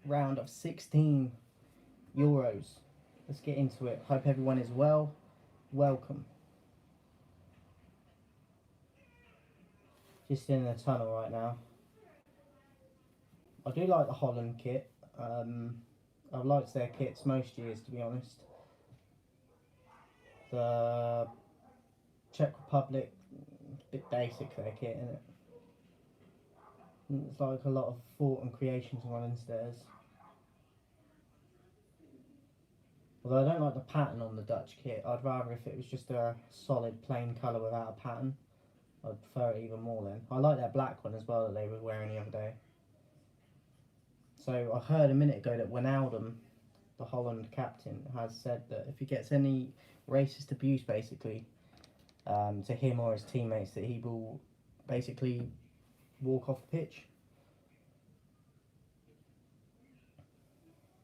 round of 16 Euros. Let's get into it. Hope everyone is well. Welcome. Just in the tunnel right now. I do like the Holland kit. I've liked their kits most years, to be honest. The Czech Republic, a bit basic their kit, isn't it? It's like a lot of thought and creations running stairs. Although I don't like the pattern on the Dutch kit. I'd rather if it was just a solid plain colour without a pattern. I'd prefer it even more then. I like their black one as well that they were wearing the other day. So I heard a minute ago that Wijnaldum, the Holland captain, has said that if he gets any racist abuse basically to him or his teammates, that he will basically walk off the pitch.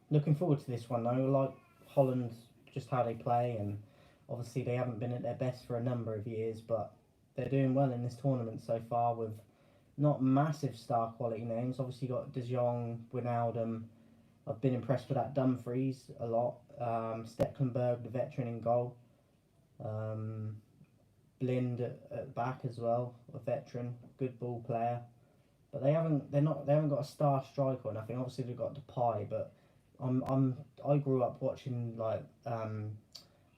Looking forward to this one though. Like Holland, just how they play, and obviously they haven't been at their best for a number of years, but they're doing well in this tournament so far with not massive star quality names. Obviously got De Jong, Wijnaldum. I've been impressed with that Dumfries a lot. Stecklenburg, the veteran in goal. Blind at back as well, a veteran, good ball player. But they haven't got a star striker or nothing. Obviously they've got Depay, but I grew up watching like Van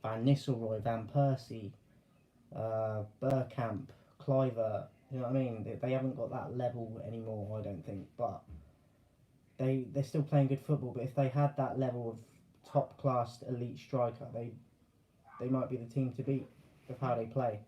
Nistelrooy, Van Persie, Bergkamp, Kluivert. You know what I mean? They haven't got that level anymore, I don't think. But they're still playing good football. But if they had that level of top class elite striker, they might be the team to beat with how they play.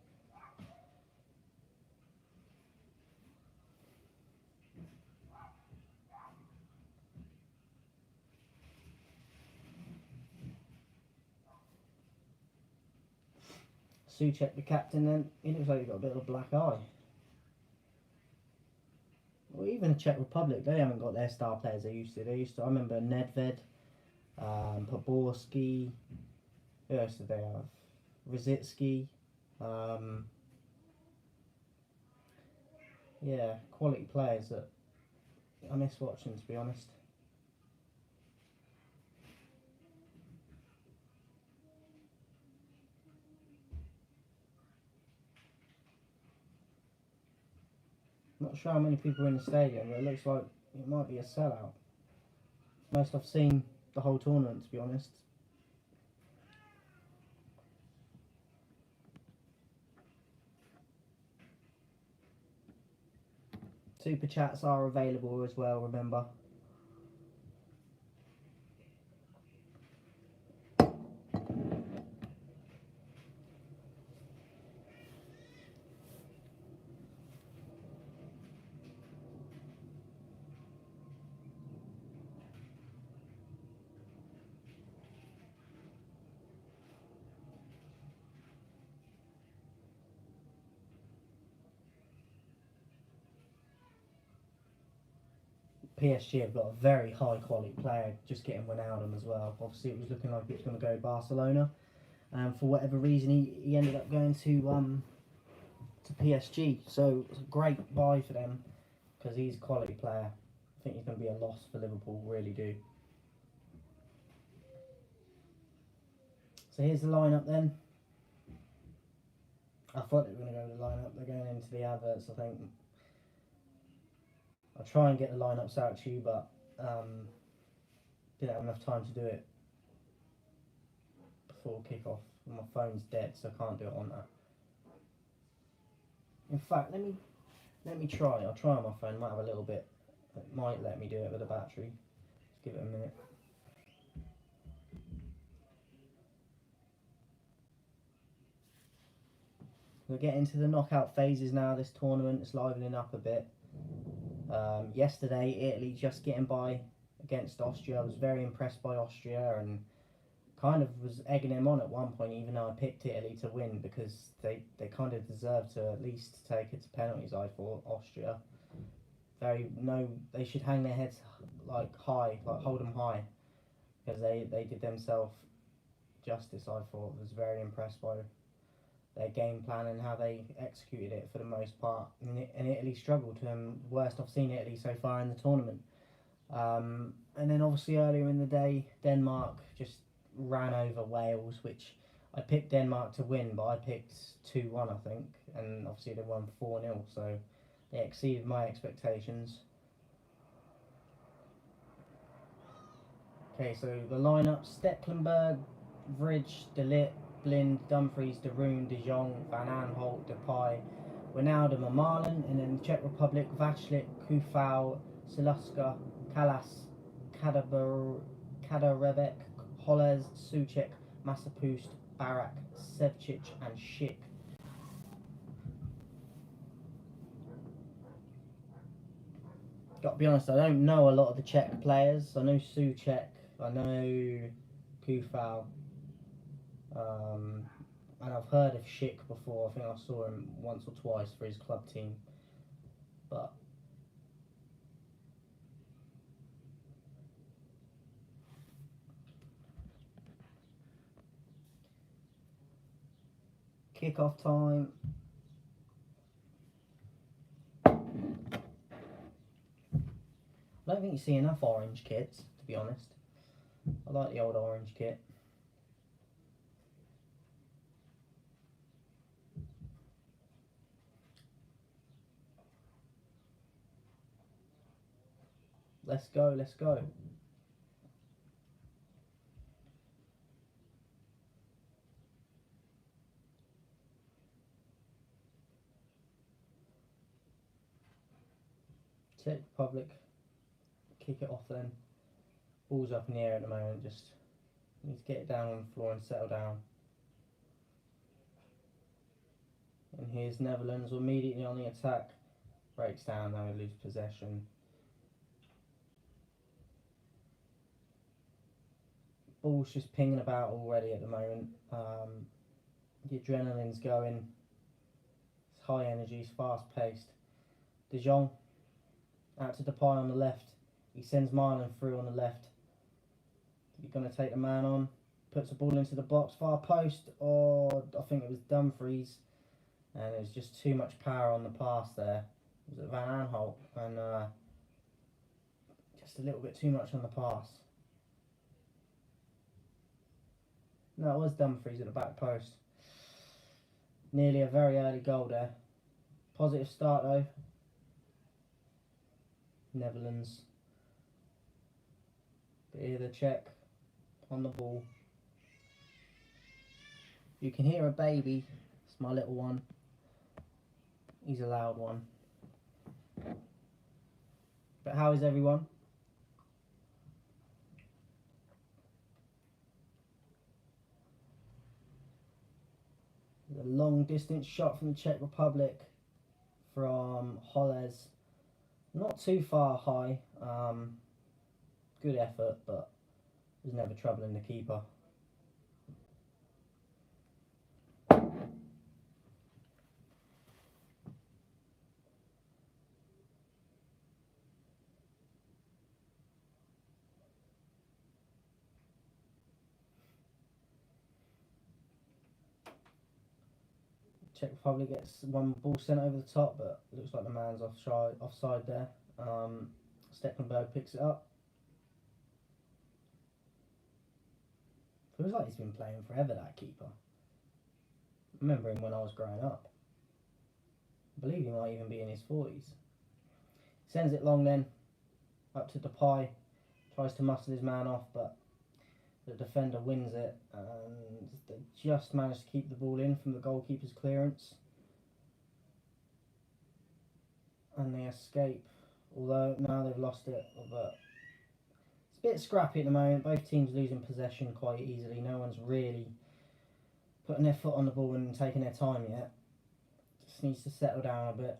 Souček, the captain, then he looks like he's got a bit of a black eye. Well, even the Czech Republic, they haven't got their star players they used to. I remember Nedved, Poborski. Who else did they have? Rosicki. Yeah, quality players that I miss watching, to be honest. Not sure how many people are in the stadium, but it looks like it might be a sellout. Most I've seen the whole tournament, to be honest. Super chats are available as well, remember. PSG have got a very high quality player, just getting Wijnaldum as well. Obviously, it was looking like it was going to go Barcelona, and for whatever reason, he ended up going to PSG. So it's a great buy for them because he's a quality player. I think he's going to be a loss for Liverpool, really do. So here's the lineup then. I thought they were going to go with the lineup. They're going into the adverts, I think. I'll try and get the lineups out to you, but didn't have enough time to do it before kick-off. My phone's dead, so I can't do it on that. In fact, let me try. I'll try on my phone. Might have a little bit. It might let me do it with a battery. Just give it a minute. We're getting to the knockout phases now. This tournament is livening up a bit. Yesterday, Italy just getting by against Austria. I was very impressed by Austria and kind of was egging them on at one point, even though I picked Italy to win because they kind of deserve to at least take it to penalties. I thought Austria, they should hang their heads like high, like hold them high, because they did themselves justice. I thought was very impressed by their game plan and how they executed it for the most part. And Italy struggled. Worst I've seen Italy so far in the tournament. And then obviously earlier in the day, Denmark just ran over Wales, which I picked Denmark to win, but I picked 2-1, I think, and obviously they won 4-0, so they exceeded my expectations. Okay, so the lineup: Stecklenburg, Vrij, De Ligt, Blind, Dumfries, De Roon, De Jong, Van Aanholt, Depay, Wijnaldum and Marlon, and then the Czech Republic: Vaclik, Kufau, Siluska, Kalas, Kaderebek, Holez, Suchek, Masopust, Barak, Sevcic and Schick. Got to be honest, I don't know a lot of the Czech players. I know Suchek, I know Kufau, and I've heard of Schick before. I think I saw him once or twice for his club team. But kick-off time. I don't think you see enough orange kits, to be honest. I like the old orange kit. Let's go, let's go. Czech Republic, kick it off then. Ball's up in the air at the moment, just need to get it down on the floor and settle down. And here's Netherlands immediately on the attack. Breaks down, now we lose possession. Ball's just pinging about already at the moment. The adrenaline's going. It's high energy, it's fast paced. De Jong out to Depay on the left. He sends Marlon through on the left. You're going to take the man on. Puts the ball into the box, far post, or I think it was Dumfries. And it was just too much power on the pass there. It was Van Aanholt, and just a little bit too much on the pass. No, it was Dumfries at the back post. Nearly a very early goal there. Positive start though. Netherlands. But here the Czech on the ball. You can hear a baby. It's my little one. He's a loud one. But how is everyone? A long distance shot from the Czech Republic from Holez. Not too far high. Good effort, but there's never trouble in the keeper. Czech Republic gets one ball sent over the top, but looks like the man's offside there. Stecklenburg picks it up. Feels like he's been playing forever, that keeper. I remember him when I was growing up. I believe he might even be in his 40s. Sends it long then, up to Depay. Tries to muscle his man off, but the defender wins it, and they just managed to keep the ball in from the goalkeeper's clearance. And they escape, although now they've lost it, but it's a bit scrappy at the moment. Both teams losing possession quite easily. No one's really putting their foot on the ball and taking their time yet. Just needs to settle down a bit.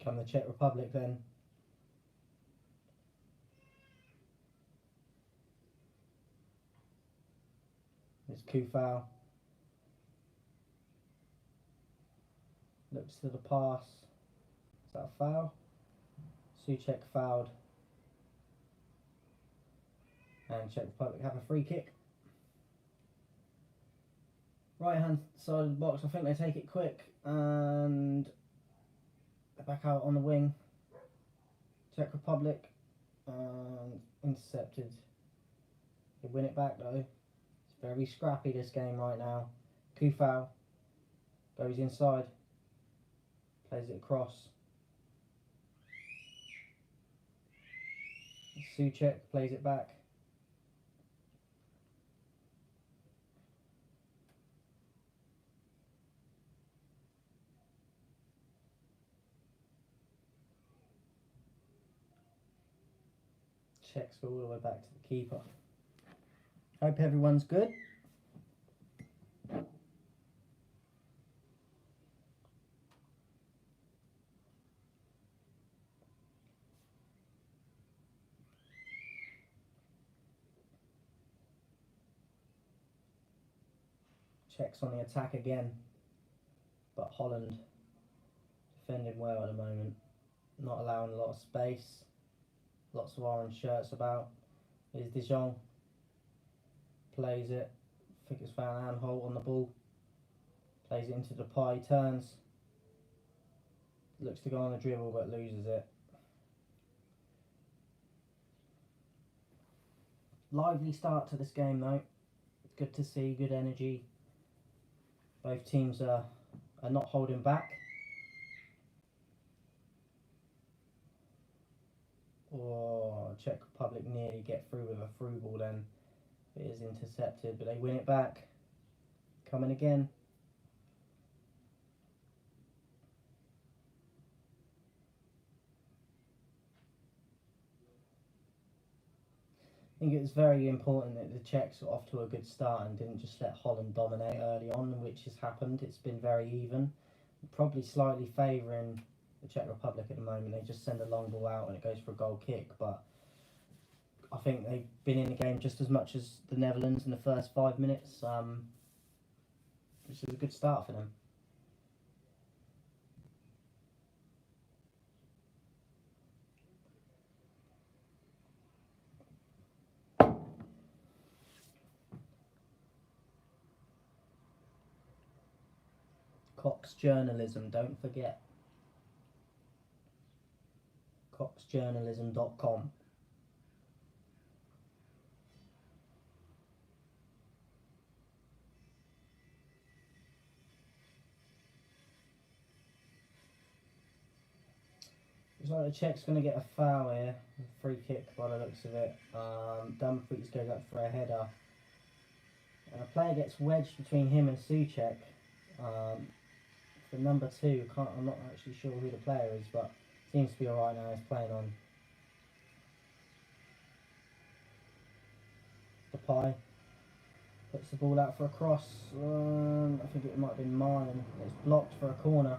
Come the Czech Republic then. It's Kufau. Looks to the pass. Is that a foul? Suchek fouled. And Czech Republic have a free kick. Right hand side of the box, I think they take it quick, and they're back out on the wing. Czech Republic, and intercepted. They win it back though. It's very scrappy this game right now. Kufau goes inside, plays it across. Suchek plays it back. Czechs go all the way back to the keeper. Hope everyone's good. Czechs on the attack again, but Holland defending well at the moment, not allowing a lot of space. Lots of orange shirts about. Here's De Jong. Plays it. I think it's Van Aanholt on the ball. Plays it into Depay. Turns. Looks to go on a dribble but loses it. Lively start to this game though. Good to see. Good energy. Both teams are not holding back. Oh, Czech Republic nearly get through with a through ball then. It is intercepted, but they win it back. Coming again. I think it's very important that the Czechs got off to a good start and didn't just let Holland dominate early on, which has happened. It's been very even. Probably slightly favouring the Czech Republic at the moment. They just send a long ball out and it goes for a goal kick, but I think they've been in the game just as much as the Netherlands in the first 5 minutes, which is a good start for them. Cox Journalism, don't forget. coxjournalism.com. Looks like the Czech's going to get a foul here. A free kick by the looks of it. Dumfries goes up for a header. And a player gets wedged between him and Suchek. For number 2, I'm not actually sure who the player is, but seems to be alright now. He's playing on. Depay puts the ball out for a cross. I think it might have been Marlon. It's blocked for a corner.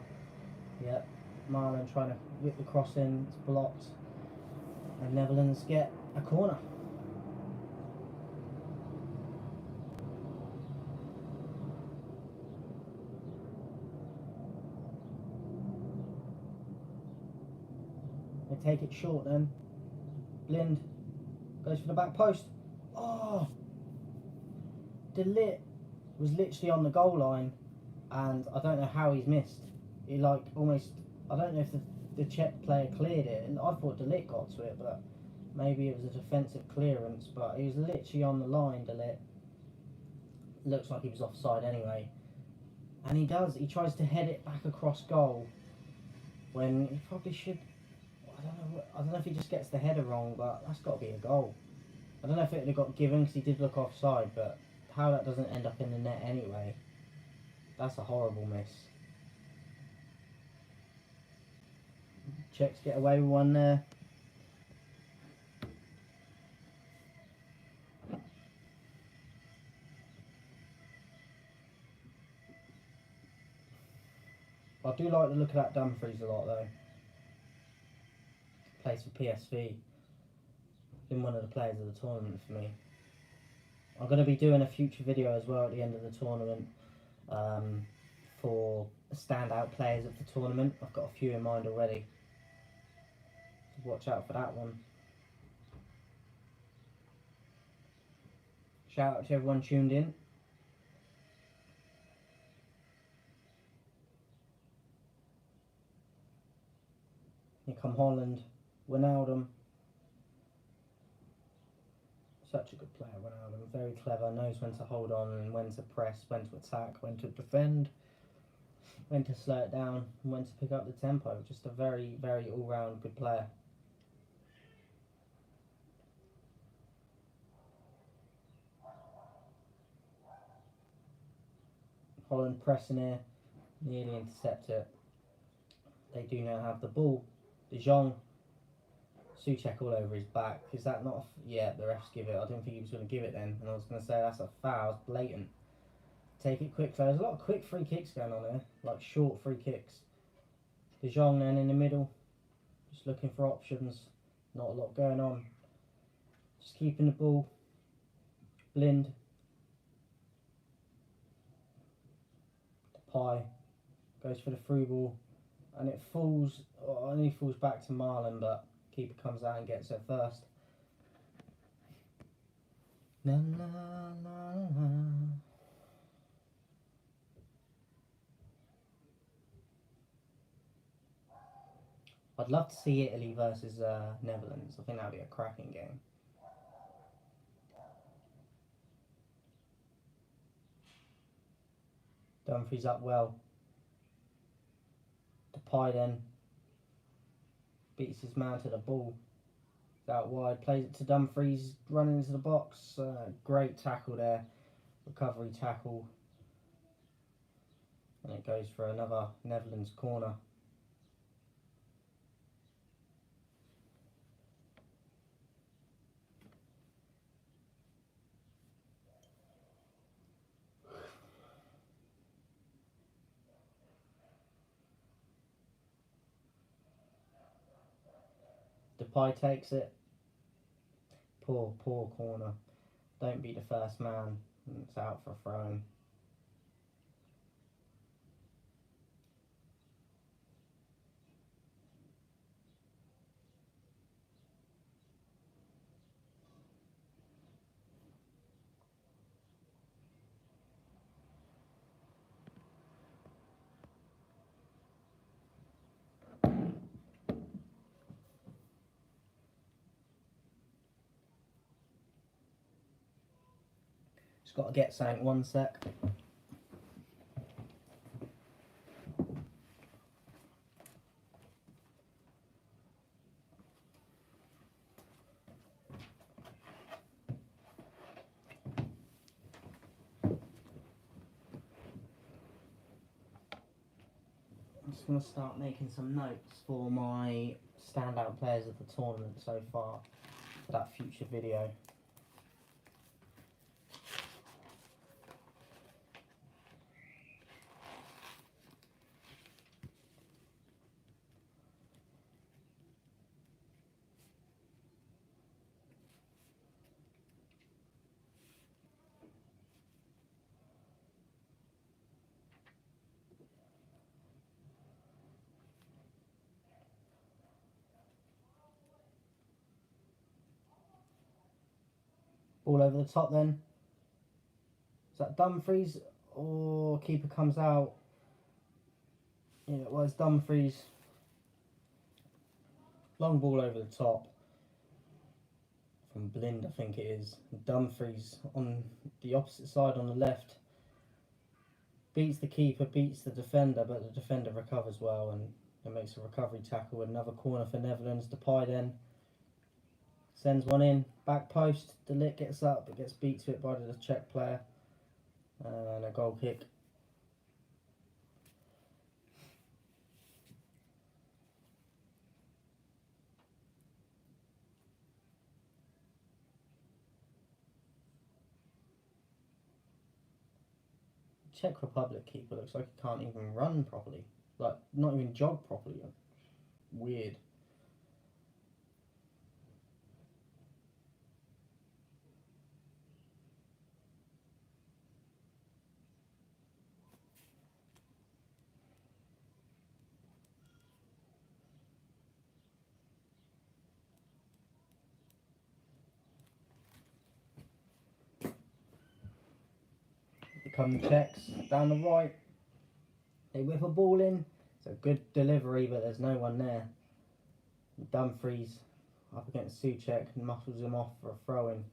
Yep, Marlon trying to whip the cross in. It's blocked. And Netherlands get a corner. They take it short then. Blind goes for the back post. Oh! De Ligt was literally on the goal line, and I don't know how he's missed. He like almost, I don't know if the Czech player cleared it, and I thought De Ligt got to it, but maybe it was a defensive clearance, but he was literally on the line, De Ligt. Looks like he was offside anyway. And he tries to head it back across goal, when he probably should. I don't know if he just gets the header wrong, but that's got to be a goal. I don't know if it would have got given because he did look offside, but how that doesn't end up in the net anyway, that's a horrible miss. Czechs get away with one there. I do like the look of that Dumfries a lot though. Plays for PSV. Been one of the players of the tournament for me. I'm going to be doing a future video as well at the end of the tournament for standout players of the tournament. I've got a few in mind already. So watch out for that one. Shout out to everyone tuned in. Here come Holland. Wijnaldum. Such a good player, Wijnaldum. Very clever, knows when to hold on and when to press, when to attack, when to defend, when to slow it down, and when to pick up the tempo. Just a very, very all-round good player. Holland pressing here, nearly intercept it. They do now have the ball. De Jong, Souček all over his back. Is that not? Yeah, the refs give it. I didn't think he was going to give it then, and I was going to say that's a foul. It's blatant. Take it quick. So there's a lot of quick free kicks going on here, like short free kicks. De Jong then in the middle, just looking for options. Not a lot going on. Just keeping the ball. Blind. Depay goes for the through ball, and it falls. Only falls back to Marlon, but keeper comes out and gets it first. La, la, la, la. I'd love to see Italy versus Netherlands. I think that'd be a cracking game. Dumfries up well. Depay then beats his man to the ball. It's out wide, plays it to Dumfries, running into the box. Great tackle there, recovery tackle. And it goes for another Netherlands corner. Depay takes it. Poor corner. Don't be the first man. It's out for a throw-in. Just got to get something, 1 sec. I'm just going to start making some notes for my standout players of the tournament so far for that future video. Ball over the top then. Is that Dumfries? Or keeper comes out. Yeah, it was Dumfries. Long ball over the top. From Blind, I think it is. Dumfries on the opposite side on the left. Beats the keeper, beats the defender, but the defender recovers well and it makes a recovery tackle. Another corner for Netherlands. Depay then sends one in, back post. De Ligt gets up, but gets beat to it by the Czech player. And a goal kick. Czech Republic keeper looks like he can't even run properly. Like, not even jog properly. Weird. Come the Czechs down the right. They whip a ball in. It's a good delivery, but there's no one there. Dumfries up against Souček and muscles him off for a throw-in.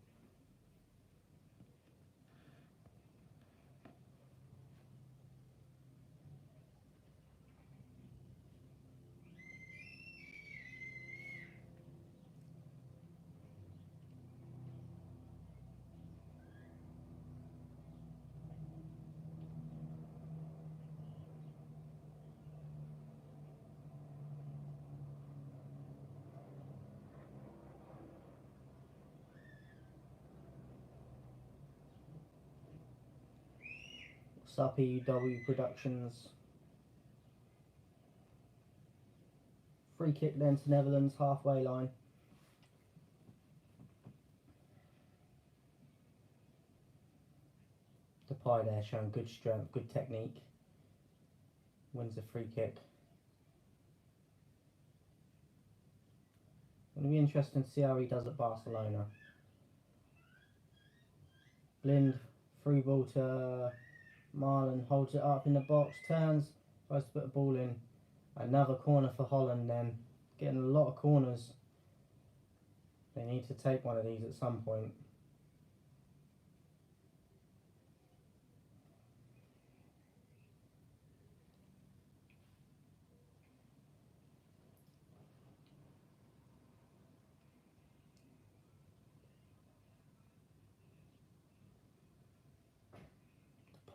Suppy W Productions. Free kick then to Netherlands, halfway line. Depay there showing good strength, good technique. Wins the free kick. It'll be interesting to see how he does at Barcelona. Blind, through ball to Marlon, holds it up in the box, turns, tries to put a ball in. Another corner for Holland then. Getting a lot of corners. They need to take one of these at some point.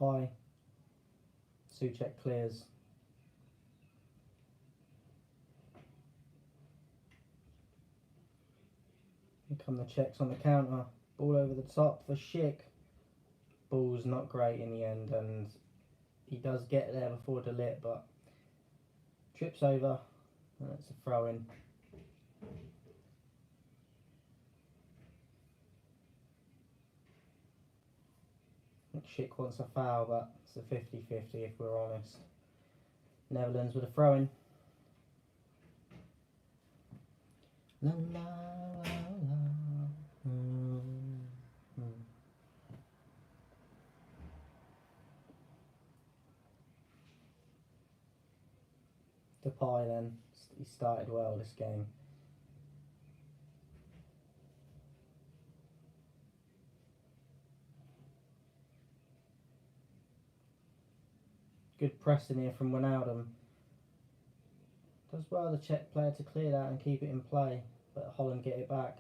Depay. Souček clears. Here come the Czechs on the counter. Ball over the top for Schick. Ball's not great in the end, and he does get there before De Ligt, but trips over, and it's a throw in. I think Schick wants a foul, but it's a 50-50 if we're honest. Netherlands with a throw in. La, la, la, la. Depay then, he started well this game. Good pressing here from Wijnaldum. Does well the Czech player to clear that and keep it in play, but Holland get it back.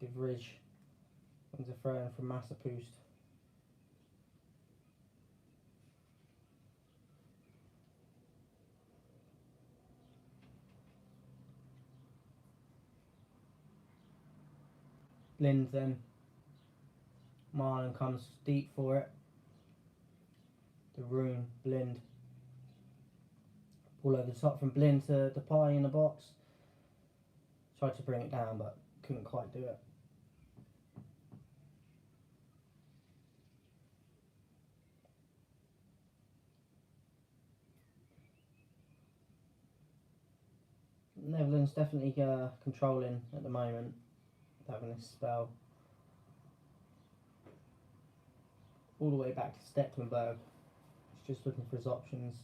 De Vrij wins a throw in from Massapoust. Blind then. Marlon comes deep for it. De Roon, Blind. Ball over the top from Blind to Depay in the box. Tried to bring it down but couldn't quite do it. Netherlands definitely controlling at the moment, having this spell. All the way back to Stecklenburg. He's just looking for his options.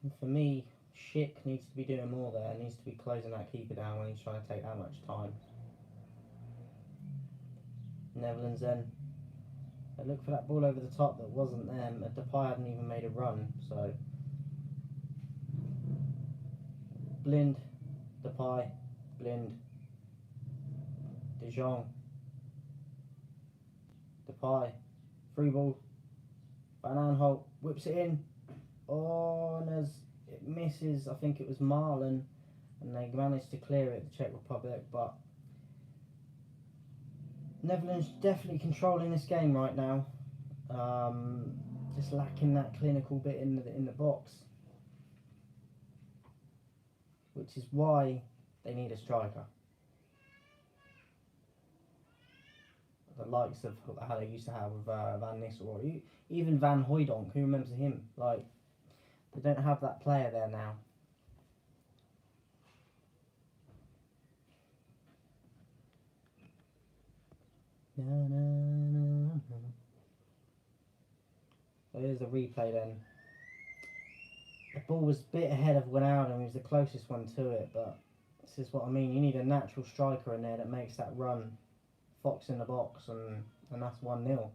And for me, Schick needs to be doing more there. Needs to be closing that keeper down when he's trying to take that much time. Netherlands then. They look for that ball over the top that wasn't there. Depay hadn't even made a run, so. Blind, Depay, Blind, De Jong, Depay, free ball, Van Aanholt whips it in. Oh, and as it misses, I think it was Marlon, and they managed to clear it, the Czech Republic, but Netherlands definitely controlling this game right now. Just lacking that clinical bit in the box, which is why they need a striker. The likes of how they used to have with Van Nistelrooy, even Van Hooijdonk, who remembers him? Like, they don't have that player there now. So here's the replay then. The ball was a bit ahead of Wijnaldum, he was the closest one to it, but this is what I mean. You need a natural striker in there that makes that run. Fox in the box, and that's 1-0.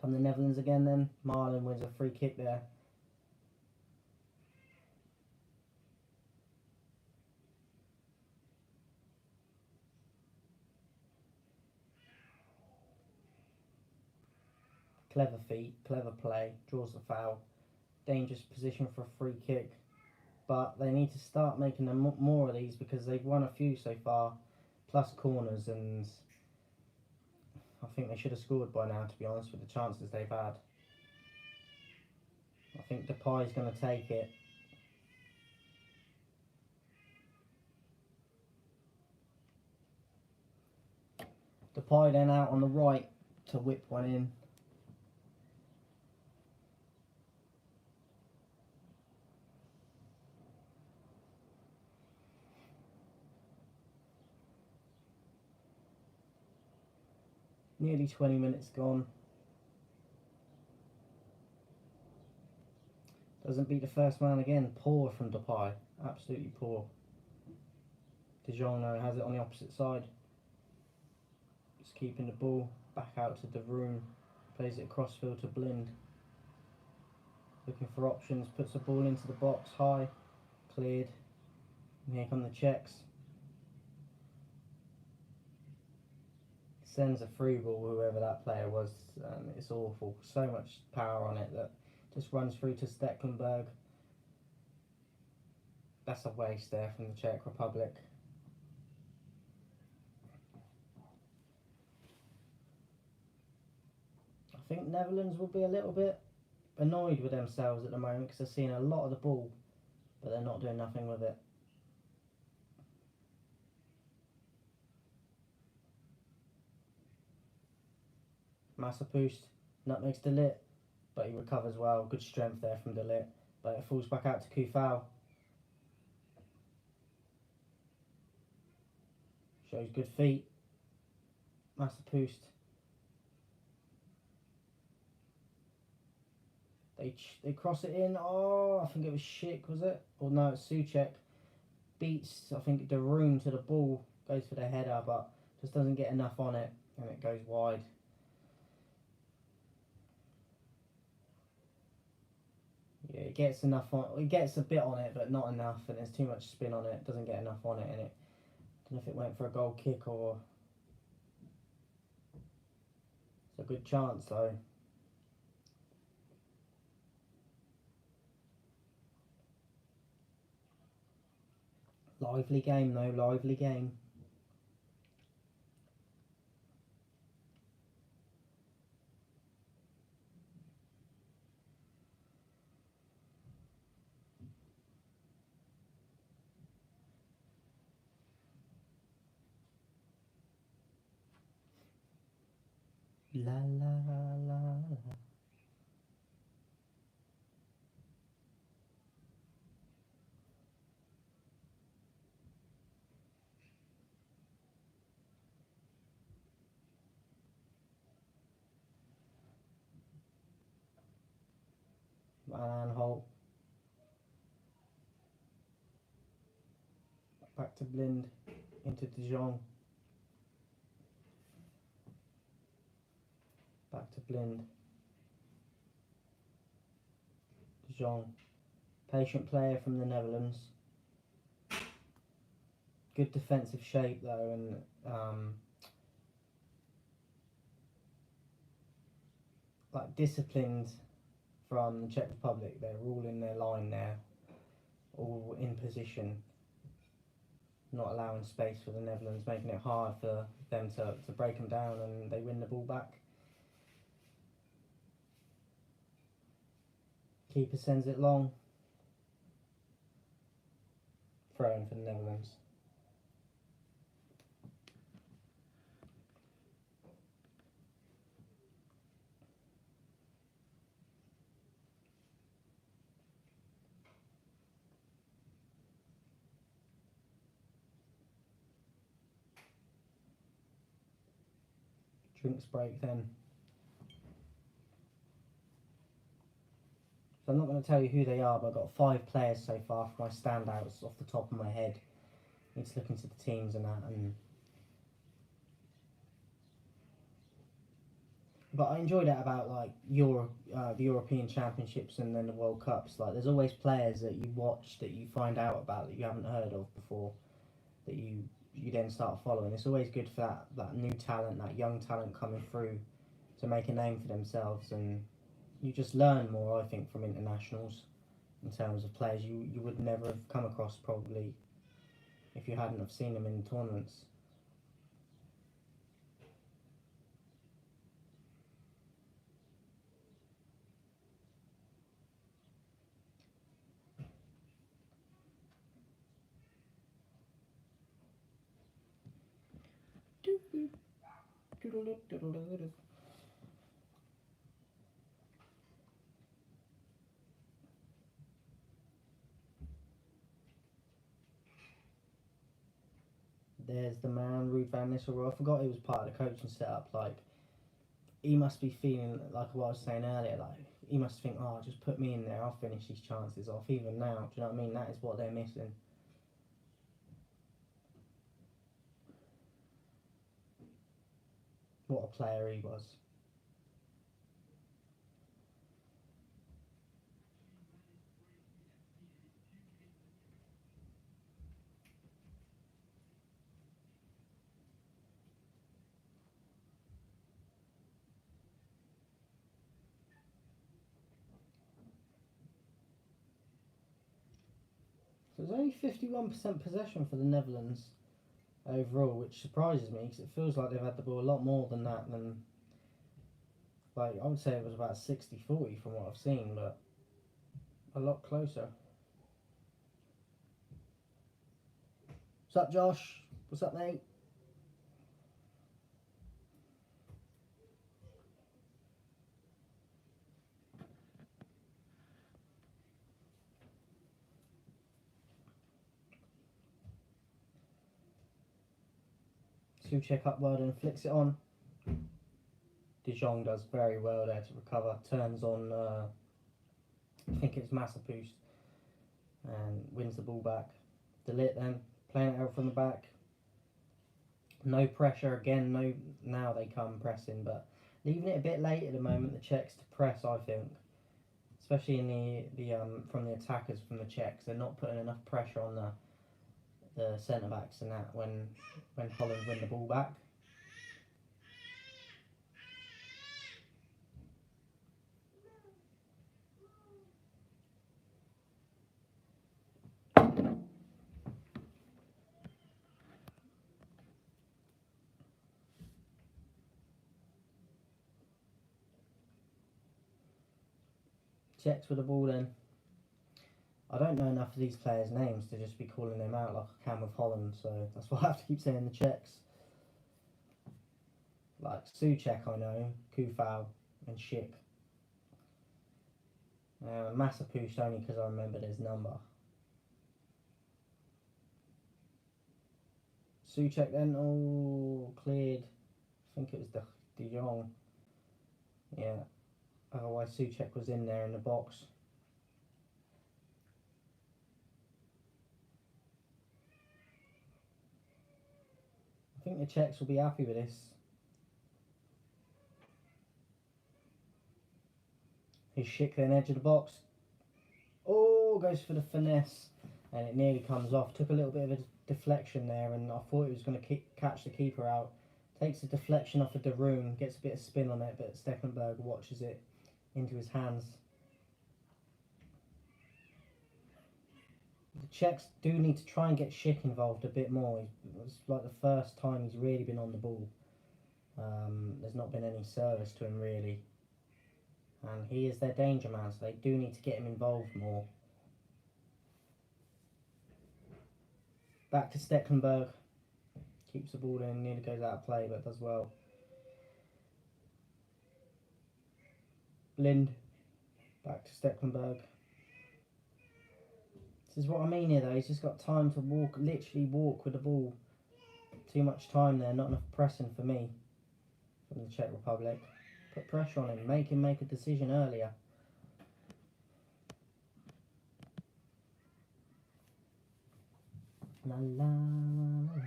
Come the Netherlands again then. Marlon wins a free kick there. Clever feet, clever play, draws the foul. Dangerous position for a free kick. But they need to start making them more of these because they've won a few so far, plus corners, and I think they should have scored by now, to be honest, with the chances they've had. I think Depay's going to take it. Depay then out on the right to whip one in. Nearly 20 minutes gone. Doesn't beat the first man again. Poor from Depay. Absolutely poor. De Jong now has it on the opposite side. Just keeping the ball back out to De Vroom. Plays it across field to Blind. Looking for options. Puts the ball into the box high. Cleared. And here come the Czechs. Sends a through ball, whoever that player was. It's awful. So much power on it that just runs through to Stecklenburg. That's a waste there from the Czech Republic. I think Netherlands will be a little bit annoyed with themselves at the moment because they're seeing a lot of the ball, but they're not doing nothing with it. Massapust, nutmegs De Ligt, but he recovers well. Good strength there from De Ligt, but it falls back out to Kufau. Shows good feet. Massapust. They cross it in. Oh, I think it was Schick, was it? Or no, it's Souček. Beats, I think, De Vroom to the ball. Goes for the header, but just doesn't get enough on it, and it goes wide. Yeah, it gets enough on. It gets a bit on it, but not enough, and there's too much spin on it. Doesn't get enough on it, and it. I don't know if it went for a goal kick or. It's a good chance though. Lively game though, lively game. La la la la. Van Aanholt. Back to Blind. Into De Jong. Back to Blind. De Jong. Patient player from the Netherlands. Good defensive shape though, and like disciplined from the Czech Republic. They're all in their line there, all in position, not allowing space for the Netherlands, making it hard for them to break them down, and they win the ball back. Keeper sends it long. Throw in for the Netherlands. Drinks break then. So I'm not going to tell you who they are, but I've got 5 players so far for my standouts off the top of my head. Need to look into the teams and that. But I enjoy that about like the European Championships and then the World Cups. Like there's always players that you watch that you find out about that you haven't heard of before, that you then start following. It's always good for that new talent, that young talent coming through to make a name for themselves, and you just learn more, I think, from internationals in terms of players you would never have come across probably if you hadn't have seen them in tournaments. There's the man, Ruud van Nistelrooy. I forgot he was part of the coaching setup. Like, he must be feeling like what I was saying earlier. Like, he must think, oh, just put me in there. I'll finish these chances off. Even now, do you know what I mean? That is what they're missing. What a player he was. So there's only 51% possession for the Netherlands overall, which surprises me because it feels like they've had the ball a lot more than that. Like, I would say it was about 60-40 from what I've seen, but a lot closer. What's up, Josh? What's up, mate? Souček up well and flicks it on. De Jong does very well there to recover. Turns on, I think it's Massapus, and wins the ball back. De Ligt then playing it out from the back. No pressure again. No, now they come pressing, but leaving it a bit late at the moment. The Czechs to press, I think, especially in the from the attackers from the Czechs. They're not putting enough pressure on the centre backs and that when Holland win the ball back. Czechs with the ball then. I don't know enough of these players' names to just be calling them out like I can with Holland, so that's why I have to keep saying the Czechs. Like Souček, I know, Kufau and Schick. Massapus only because I remembered his number. Souček then, oh, cleared. I think it was De Jong. Yeah. Otherwise, Souček was in there in the box. I think the Czechs will be happy with this. His Schick then edge of the box. Oh, goes for the finesse. And it nearly comes off. Took a little bit of a deflection there, and I thought it was going to catch the keeper out. Takes the deflection off of De Roon, gets a bit of spin on it, but Stekelenburg watches it into his hands. The Czechs do need to try and get Schick involved a bit more. It's like the first time he's really been on the ball. There's not been any service to him really. And he is their danger man, so they do need to get him involved more. Back to Stekelenburg. Keeps the ball in, nearly goes out of play, but does well. Lind. Back to Stekelenburg. This is what I mean here though, he's just got time to walk, literally walk with the ball. Too much time there, not enough pressing for me. For from the Czech Republic. Put pressure on him, make him make a decision earlier. La la la la.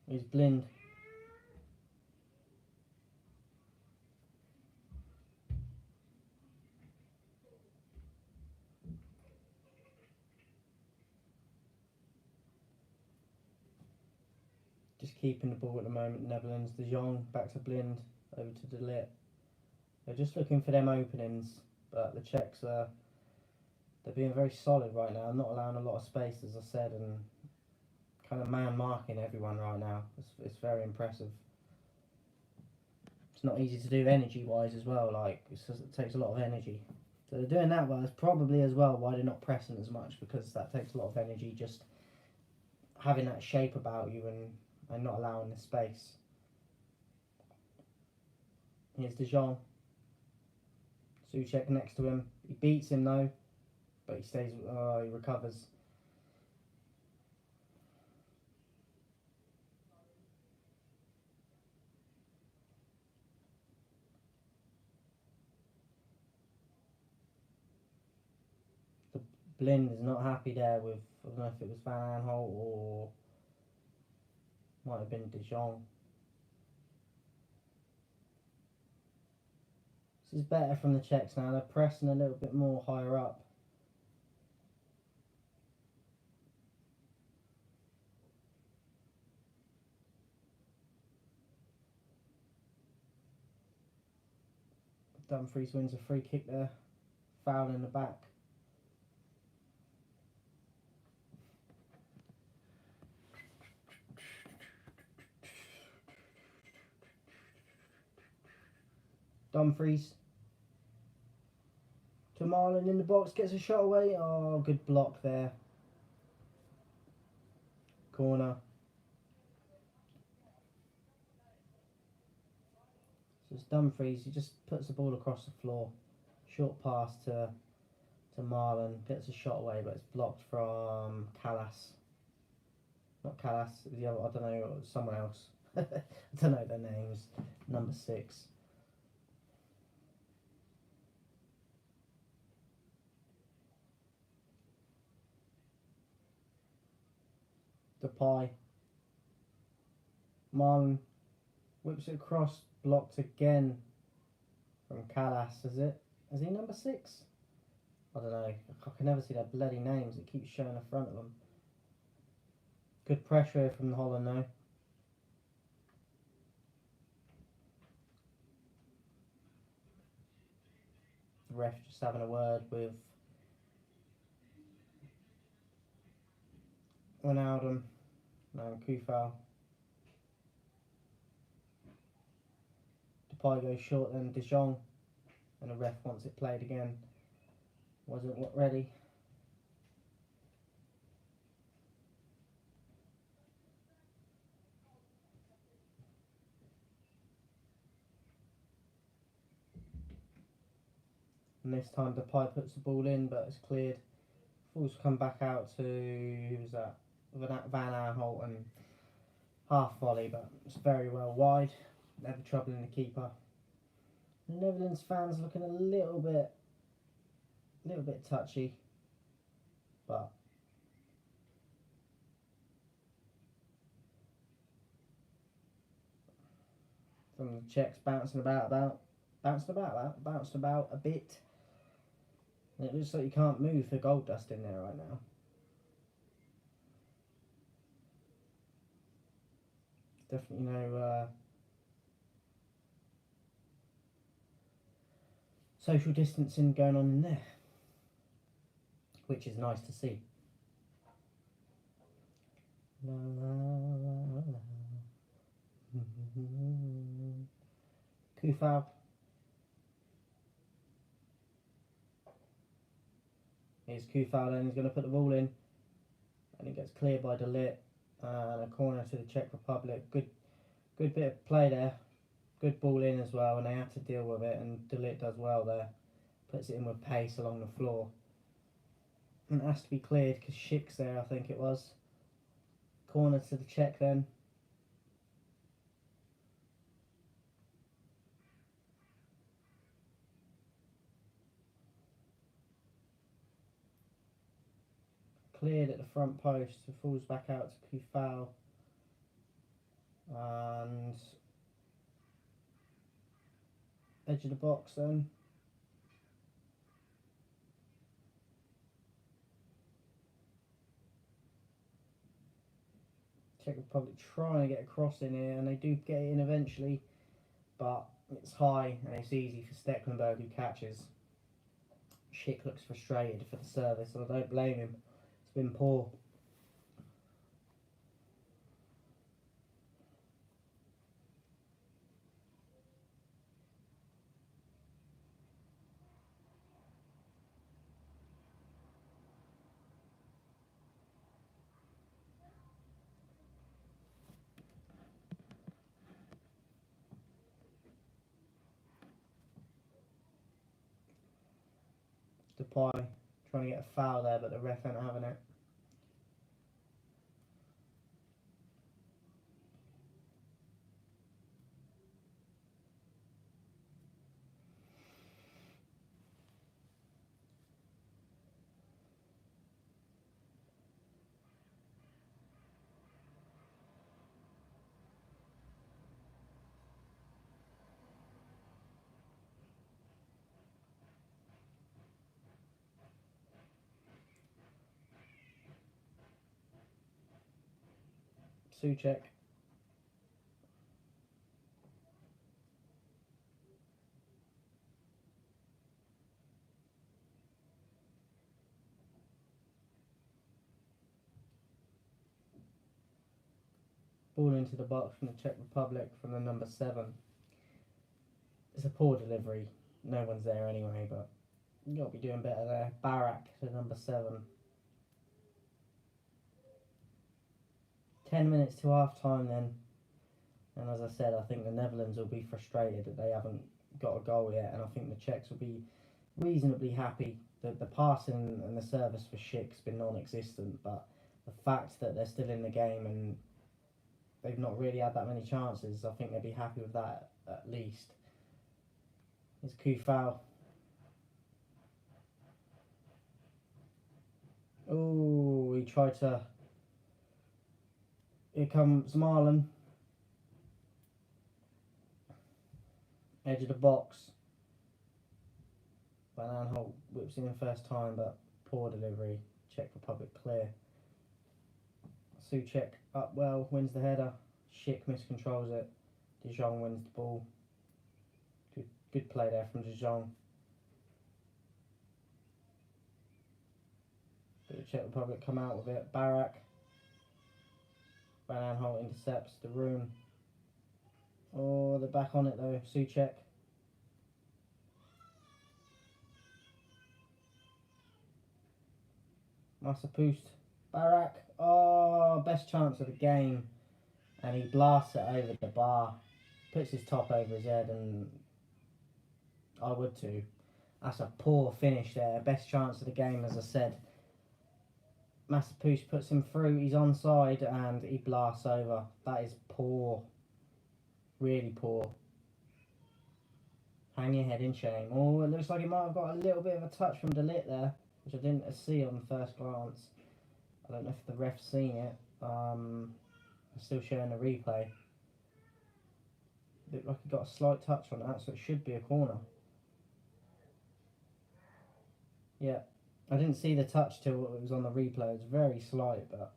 He's blind. Just keeping the ball at the moment, Netherlands. De Jong back to Blind, over to De Ligt. They're just looking for them openings, but the Czechs are they're being very solid right now, not allowing a lot of space, as I said, and kind of man marking everyone right now. It's very impressive. It's not easy to do energy wise as well. Like it takes a lot of energy. So they're doing that well. It's probably as well why they're not pressing as much, because that takes a lot of energy, just having that shape about you and not allowing the space. Here's De Jong. Souček next to him. He beats him though, but he stays. He recovers. The Blind is not happy there with. I don't know if it was Van Aanholt or might have been De Jong. This is better from the Czechs now. They're pressing a little bit more higher up. Dumfries wins a free kick there. Foul in the back. Dumfries to Marlon in the box, gets a shot away. Oh, good block there. Corner. So it's Dumfries, he just puts the ball across the floor. Short pass to Marlon, gets a shot away, but it's blocked from Callas. Not Callas, the other, I don't know, someone else. I don't know their names. Number 6. Depay. Marlon whips it across, blocked again from Callas, is it? Is he number 6? I don't know. I can never see their bloody names. It keeps showing the front of them. Good pressure here from Holland though. The ref just having a word with Ronaldo and Kufal. Depay goes short, then De Jong, and the ref wants it played again. Wasn't ready. And this time Depay puts the ball in, but it's cleared. Ball's come back out to, who was that? Van Aanholt, and half volley, but it's very well wide. Never troubling the keeper. The Netherlands fans looking a little bit touchy, but from the Czechs bouncing about a bit. And it looks like you can't move for gold dust in there right now. Definitely no social distancing going on in there, which is nice to see. La, la, la, la. Kufal. Here's Kufal, and he's going to put the ball in, and it gets cleared by De Ligt, and a corner to the Czech Republic. Good bit of play there. Good ball in as well, and they have to deal with it, and De Ligt does well there. Puts it in with pace along the floor. And it has to be cleared because Schick's there, I think it was. Corner to the Czech then. Cleared at the front post, so falls back out to Kufal. And edge of the box then. Czech Republic trying to get a cross in here, and they do get it in eventually, but it's high and it's easy for Stecklenburg, who catches. Schick looks frustrated for the service, and I don't blame him. It's been poor. Depay trying to get a foul there, but the ref ain't having it. Souček. Ball into the box from the Czech Republic from the number 7. It's a poor delivery. No one's there anyway, but you got to be doing better there. Barak to number 7. 10 minutes to half time then. And as I said, I think the Netherlands will be frustrated that they haven't got a goal yet, and I think the Czechs will be reasonably happy. The passing and the service for Schick's been non-existent, but the fact that they're still in the game and they've not really had that many chances, I think they'll be happy with that at least. It's Kufal. Oh, he tried to... Here comes Marlon. Edge of the box. Van Aanholt whips in the first time, but poor delivery. Czech Republic clear. Souček up well, wins the header. Schick miscontrols it. De Jong wins the ball. Good play there from De Jong. But the Czech Republic come out with it. Barak. Van Aanholt intercepts the room. Oh, they're back on it though. Souček. Massapoust. Barak. Oh, best chance of the game. And he blasts it over the bar. Puts his top over his head, and I would too. That's a poor finish there. Best chance of the game, as I said. Massapoust puts him through. He's onside and he blasts over. That is poor. Really poor. Hang your head in shame. Oh, it looks like he might have got a little bit of a touch from De Ligt there, which I didn't see on the first glance. I don't know if the ref's seen it. I'm still showing the replay. Looked like he got a slight touch on that, so it should be a corner. Yeah, I didn't see the touch till it was on the replay. It was very slight, but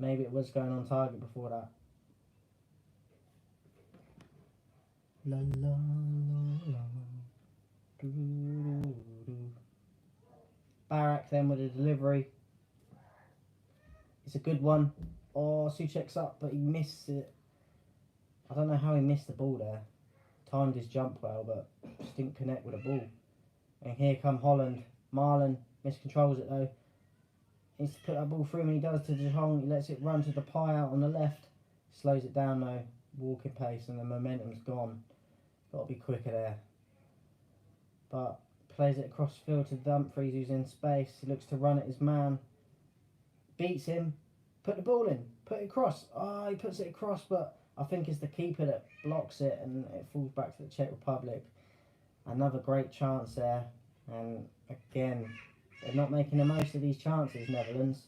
maybe it was going on target before that. La la la la. Doo, doo, doo. Barak then with a delivery. It's a good one. Oh, Souček's up, but he missed it. I don't know how he missed the ball there. Timed his jump well, but just didn't connect with the ball. And here come Holland. Marlon miscontrols it though. He needs to put that ball through, and he does to De Jong. He lets it run to the pie out on the left. Slows it down though. Walking pace, and the momentum's gone. Got to be quicker there. But plays it across the field to Dumfries, who's in space. He looks to run at his man. Beats him. put the ball in, put it across. Oh, he puts it across, but I think it's the keeper that blocks it and it falls back to the Czech Republic. Another great chance there, and again, they're not making the most of these chances, Netherlands.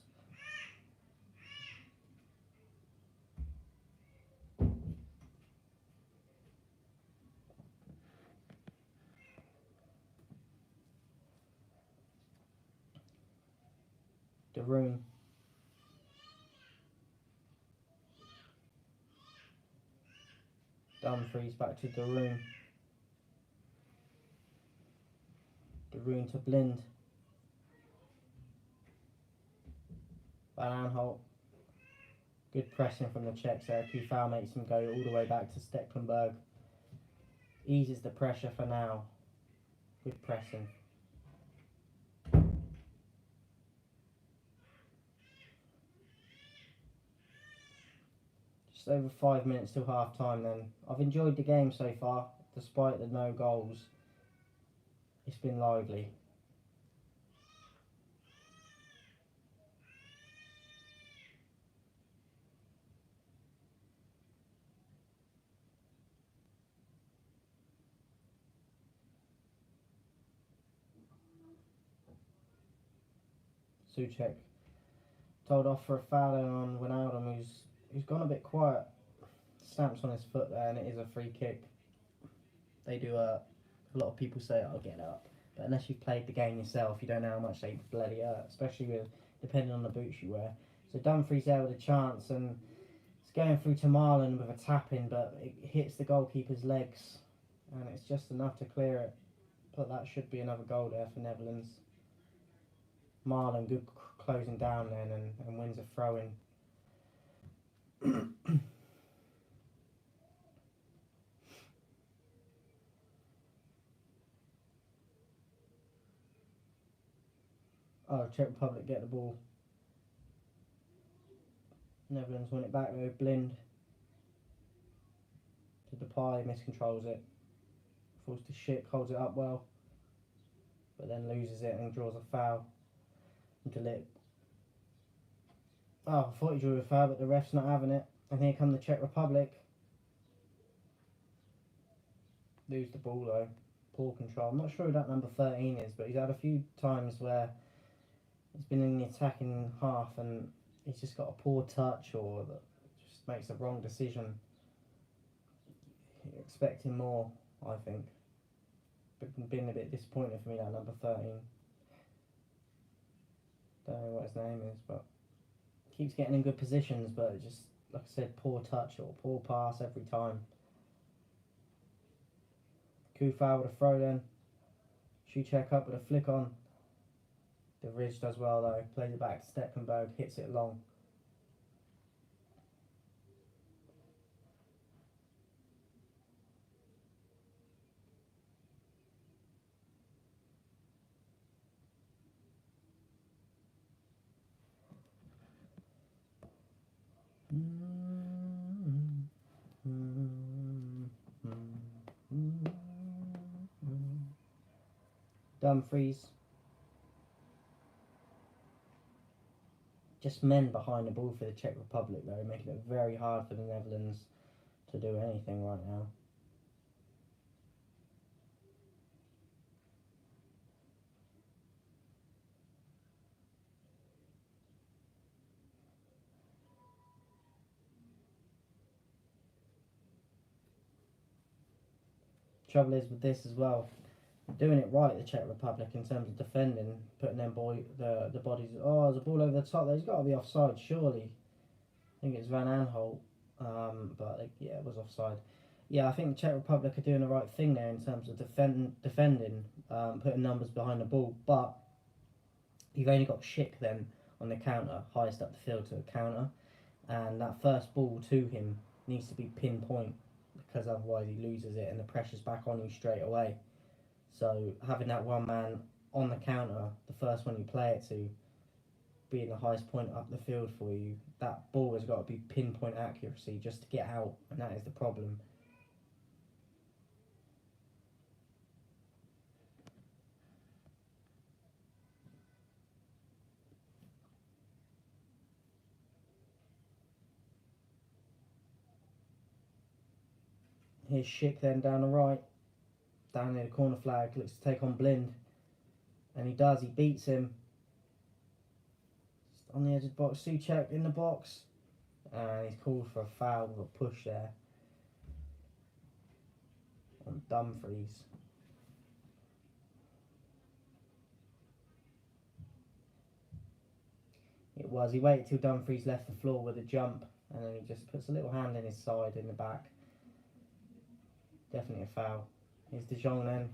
De Roon. Dumfries back to De Roon. De Roon to Blind. Van Aanholt. Good pressing from the Czechs there. Kufau makes him go all the way back to Stecklenburg. Eases the pressure for now. Good pressing. Just over 5 minutes till half time then. I've enjoyed the game so far, despite the no goals. It's been lively. Souček told off for a foul on Wijnaldum, who's gone a bit quiet. Stamps on his foot there, and it is a free kick. They do a lot of people say, "I'll get up," but unless you've played the game yourself, you don't know how much they bloody hurt, especially with depending on the boots you wear. So Dumfries there with a chance, and it's going through to Marlon with a tap in, but it hits the goalkeeper's legs, and it's just enough to clear it. But that should be another goal there for Netherlands. Marlon good closing down then and wins a throw-in. Oh, Czech Republic get the ball. Netherlands win it back though. Blind to Depay, miscontrols it. Falls to Schick, holds it up well, but then loses it and draws a foul. De Ligt. Oh, I thought he drew a foul, but the ref's not having it. And here come the Czech Republic. Lose the ball though. Poor control. I'm not sure who that number 13 is, but he's had a few times where he's been in the attacking half and he's just got a poor touch or just makes a wrong decision. You're expecting more, I think. But been a bit disappointed for me, that number 13. Don't know what his name is, but keeps getting in good positions, but it just, like I said, poor touch or poor pass every time. Kufau with a throw then. Souček up with a flick on. De Ridge does well though, plays it back to Stecklenburg, hits it long. Dumfries. Just men behind the ball for the Czech Republic though, making it very hard for the Netherlands to do anything right now. Trouble is with this as well, doing it right, the Czech Republic, in terms of defending, putting them the bodies. Oh, there's a ball over the top. There's got to be offside, surely. I think it's Van Aanholt, but yeah, it was offside. Yeah, I think the Czech Republic are doing the right thing there in terms of defending, putting numbers behind the ball. But you've only got Schick then on the counter, highest up the field to the counter, and that first ball to him needs to be pinpoint because otherwise he loses it and the pressure's back on you straight away. So having that one man on the counter, the first one you play it to, being the highest point up the field for you, that ball has got to be pinpoint accuracy just to get out, and that is the problem. Here's Schick then down the right, down near the corner flag, looks to take on Blind, and he does. He beats him. Just on the edge of the box, Suchek in the box, and he's called for a foul with a push there on Dumfries. It was. He waited till Dumfries left the floor with a jump, and then he just puts a little hand in his side in the back. Definitely a foul. Here's De Jong then.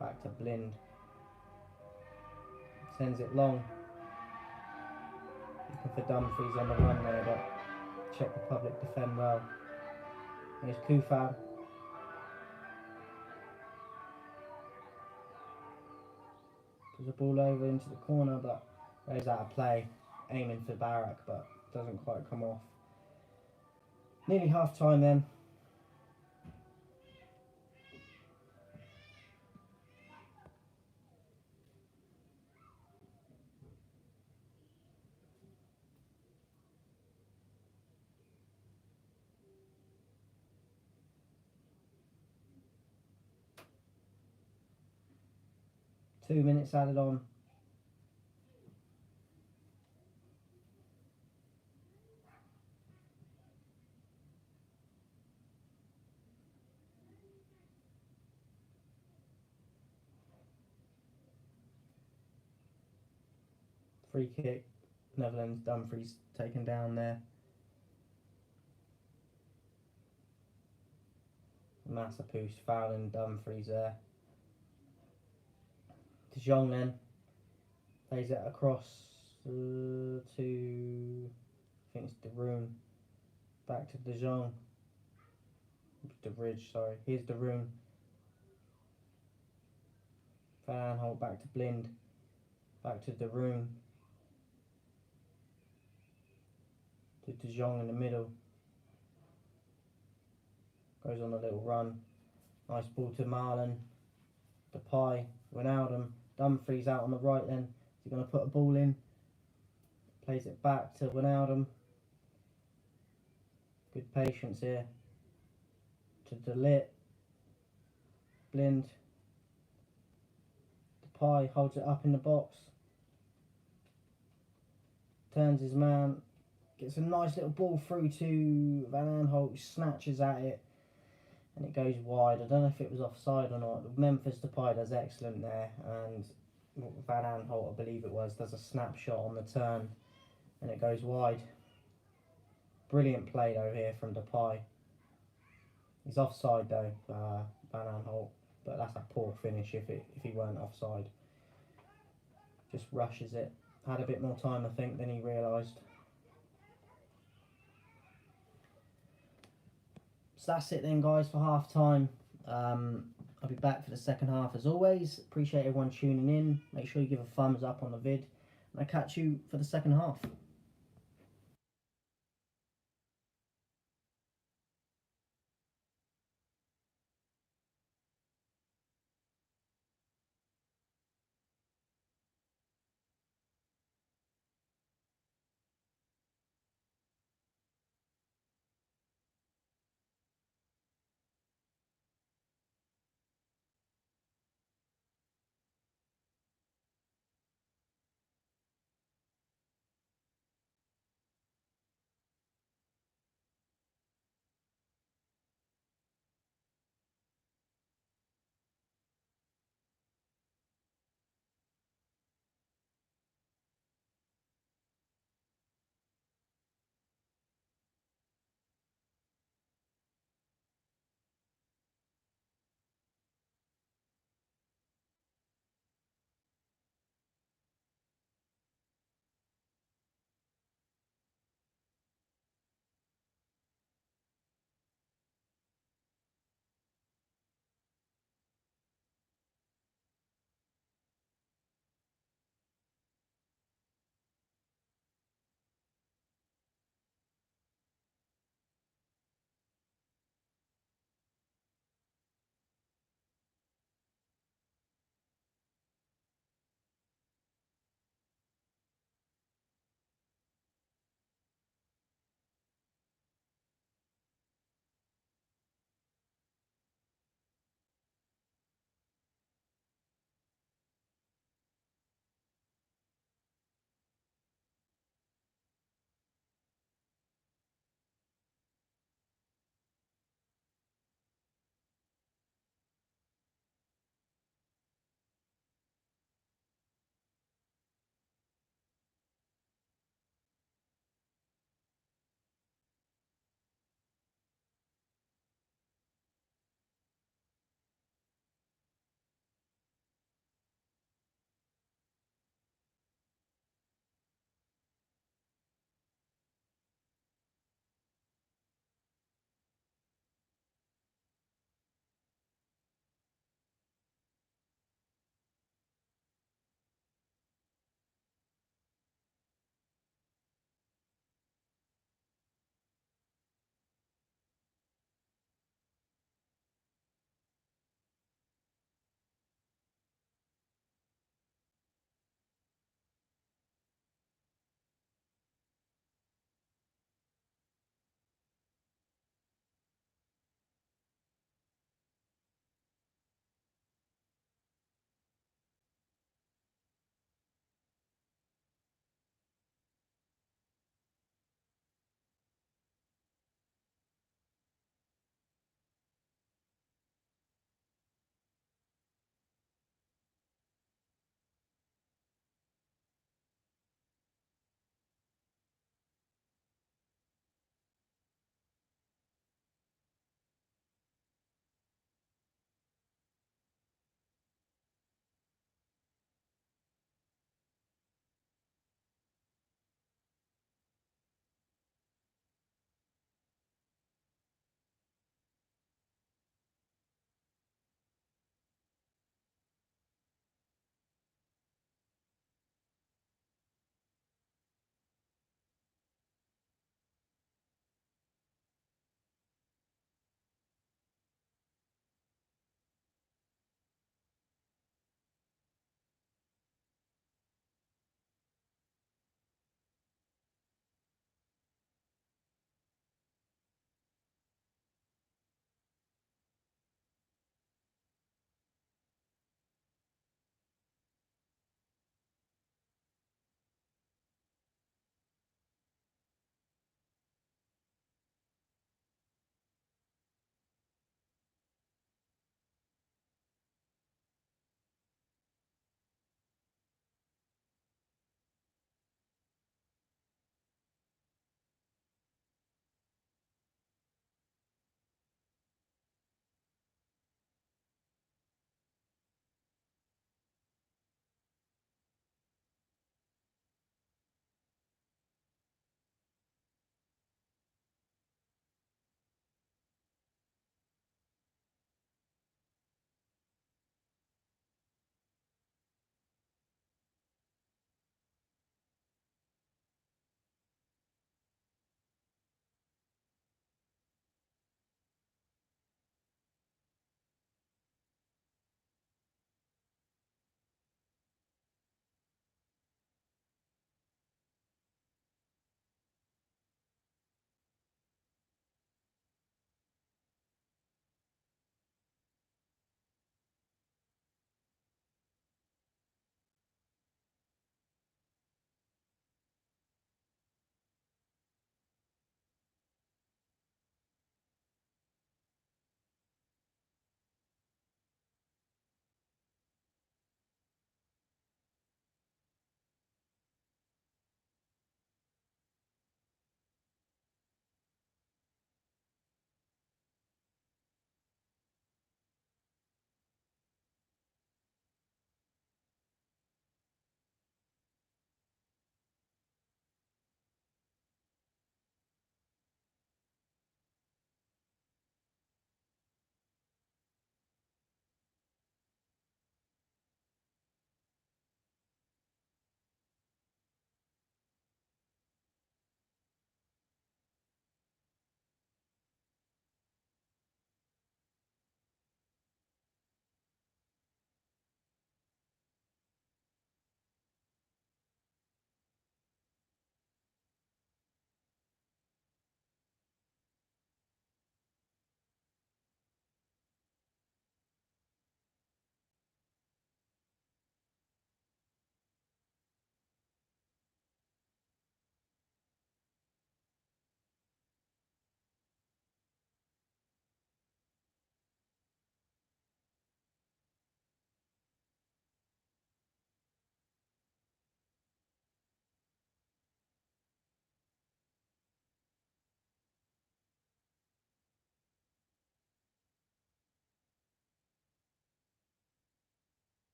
Back to Blind. Sends it long. Looking for Dumfries on the run there, but Czech Republic defend well. Here's Kufal. Puts the ball over into the corner, but goes out of play. Aiming for Barak, but doesn't quite come off. Nearly half time then. Two minutes added on. Free kick. Netherlands. Dumfries taken down there. Massapus fouling Dumfries there. De Jong then plays it across to, I think it's De Roon. Back to De Jong. De Ridge, sorry. Here's De Roon. Van Aanholt back to Blind. Back to De Roon. To De Jong in the middle. Goes on a little run. Nice ball to Marlon. Depay. Wijnaldum. Dumfries out on the right then. Is he going to put a ball in? Plays it back to Wijnaldum. Good patience here. To De Ligt. Blind. Depay holds it up in the box. Turns his man. Gets a nice little ball through to Van Aanholt. Snatches at it. And it goes wide. I don't know if it was offside or not. Memphis Depay does excellent there. And Van Aanholt, I believe it was, does a snapshot on the turn. And it goes wide. Brilliant play though here from Depay. He's offside though, Van Aanholt. But that's a poor finish if he weren't offside. Just rushes it. Had a bit more time, I think, than he realised. So that's it then, guys, for half time. I'll be back for the second half as always. Appreciate everyone tuning in. Make sure you give a thumbs up on the vid. And I'll catch you for the second half.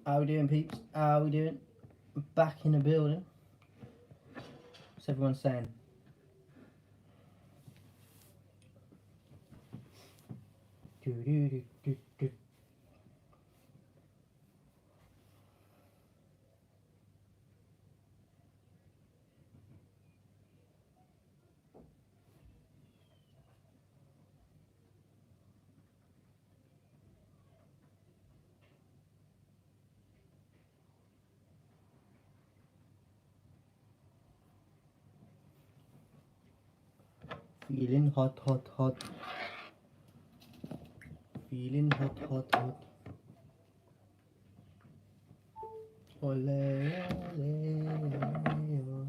How we doing, peeps? How we doing? Back in the building. What's everyone saying? Do do do do do. Feeling hot, hot, hot. Feeling hot, hot, hot. Ole, ole, ole, ole.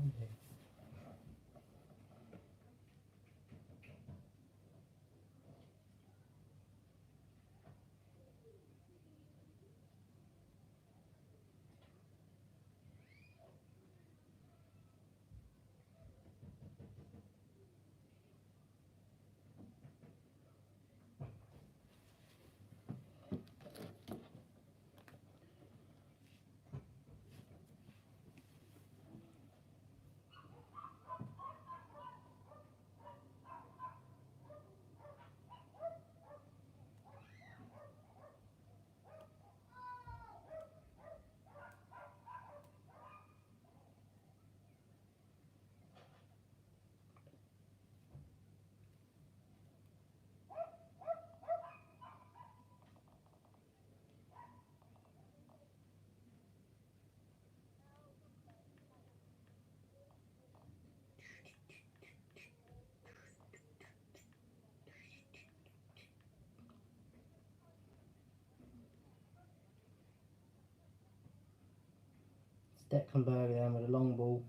Stecklenberg then with a long ball.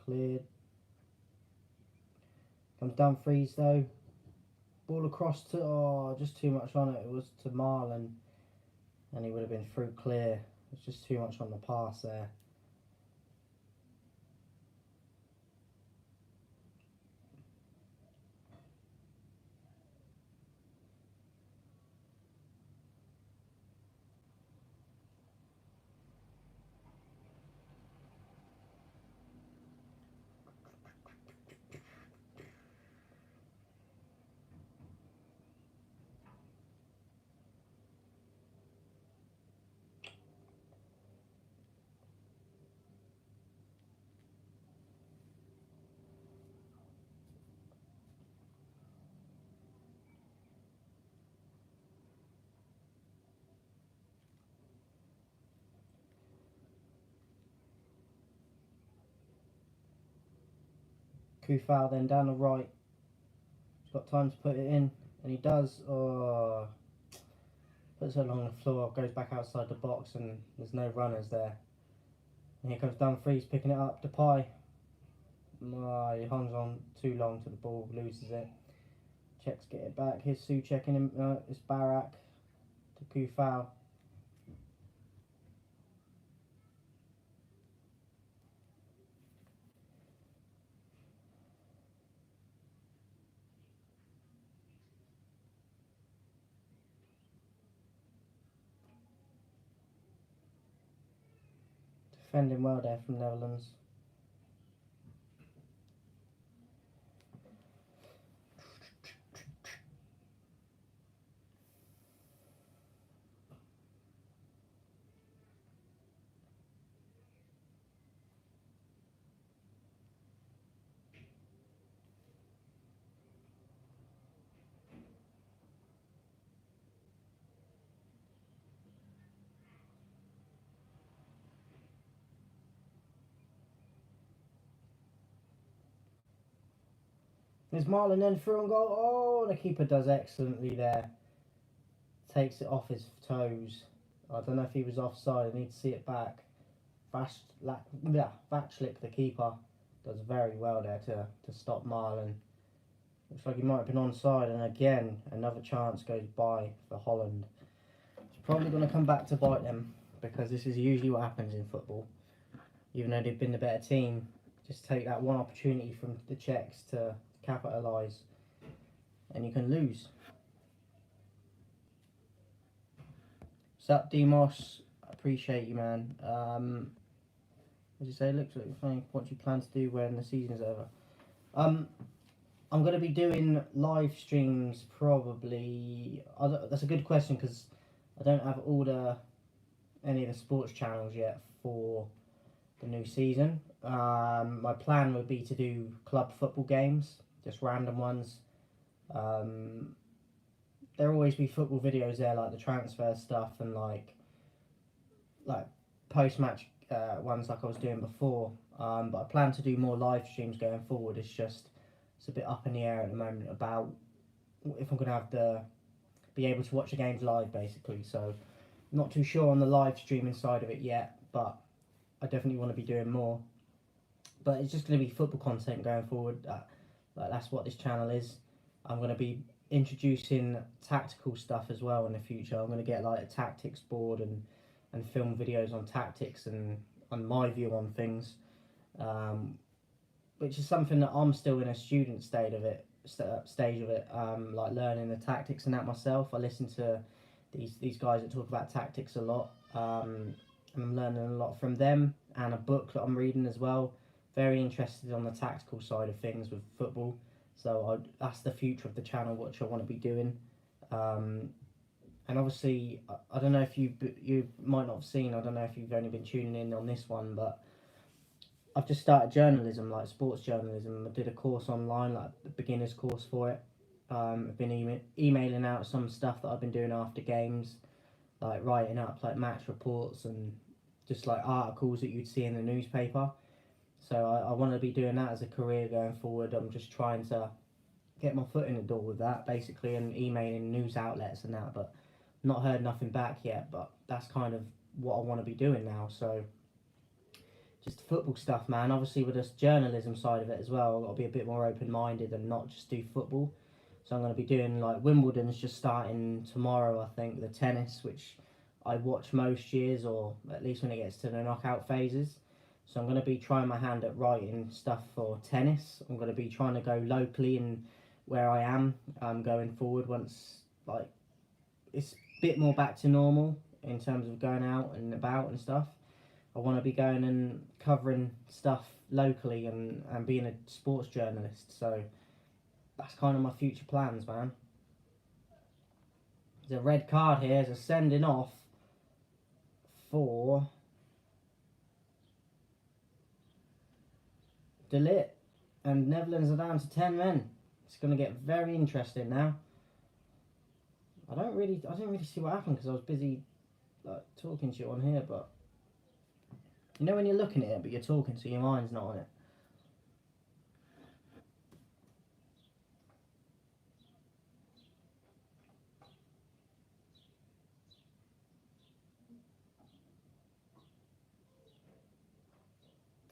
Cleared. Comes down freeze though. Ball across to, oh, just too much on it. It was to Marlon. And he would have been through clear. It's just too much on the pass there. Kufal then down the right. He's got time to put it in, and he does. Oh, puts it along the floor, goes back outside the box, and there's no runners there. And here comes Dumfries picking it up. Depay. Oh, he hangs on too long to the ball, loses it. Czechs get it back. Here's Sue checking him. It's Barak to Kufal. Defending well there from Netherlands. There's Marlon then through and goal. Oh, the keeper does excellently there. Takes it off his toes. I don't know if he was offside. I need to see it back. Watchalong, the keeper, does very well there to stop Marlon. Looks like he might have been onside, and again, another chance goes by for Holland. It's probably going to come back to bite them, because this is usually what happens in football. Even though they've been the better team, just take that one opportunity from the Czechs to capitalise, and you can lose. What's up, Demos? Appreciate you, man. As you say, looks like funny. What do you plan to do when the season is over? Um, I'm going to be doing live streams probably. That's a good question because I don't have any of the sports channels yet for the new season. My plan would be to do club football games, just random ones. There'll always be football videos there, like the transfer stuff and like post match ones like I was doing before. But I plan to do more live streams going forward. It's a bit up in the air at the moment about if I'm gonna be able to watch the games live, basically. So not too sure on the live streaming side of it yet, but I definitely want to be doing more. But it's just going to be football content going forward. That's what this channel is. I'm going to be introducing tactical stuff as well in the future. I'm going to get like a tactics board and film videos on tactics and on my view on things, which is something that I'm still in a student stage of it, like learning the tactics and that myself. I listen to these guys that talk about tactics a lot, and I'm learning a lot from them, and a book that I'm reading as well. Very interested on the tactical side of things with football, so that's the future of the channel, which I want to be doing. And obviously, I don't know if you might not have seen. I don't know if you've only been tuning in on this one, but I've just started journalism, like sports journalism. I did a course online, like a beginner's course for it. I've been emailing out some stuff that I've been doing after games, like writing up like match reports and just like articles that you'd see in the newspaper. So I want to be doing that as a career going forward. I'm just trying to get my foot in the door with that, basically, and emailing news outlets and that, but not heard nothing back yet. But that's kind of what I want to be doing now. So just football stuff, man. Obviously with this journalism side of it as well, I've got to be a bit more open-minded and not just do football. So I'm going to be doing, like, Wimbledon's just starting tomorrow, I think, the tennis, which I watch most years, or at least when it gets to the knockout phases. So I'm going to be trying my hand at writing stuff for tennis. I'm going to be trying to go locally and where I am going forward once, like, it's a bit more back to normal in terms of going out and about and stuff. I want to be going and covering stuff locally and being a sports journalist. So that's kind of my future plans, man. There's a red card here. There's a sending off for De Ligt, and Netherlands are down to 10 men. It's going to get very interesting now. I didn't really see what happened because I was busy like talking to you on here, but you know when you're looking at it but you're talking so your mind's not on it.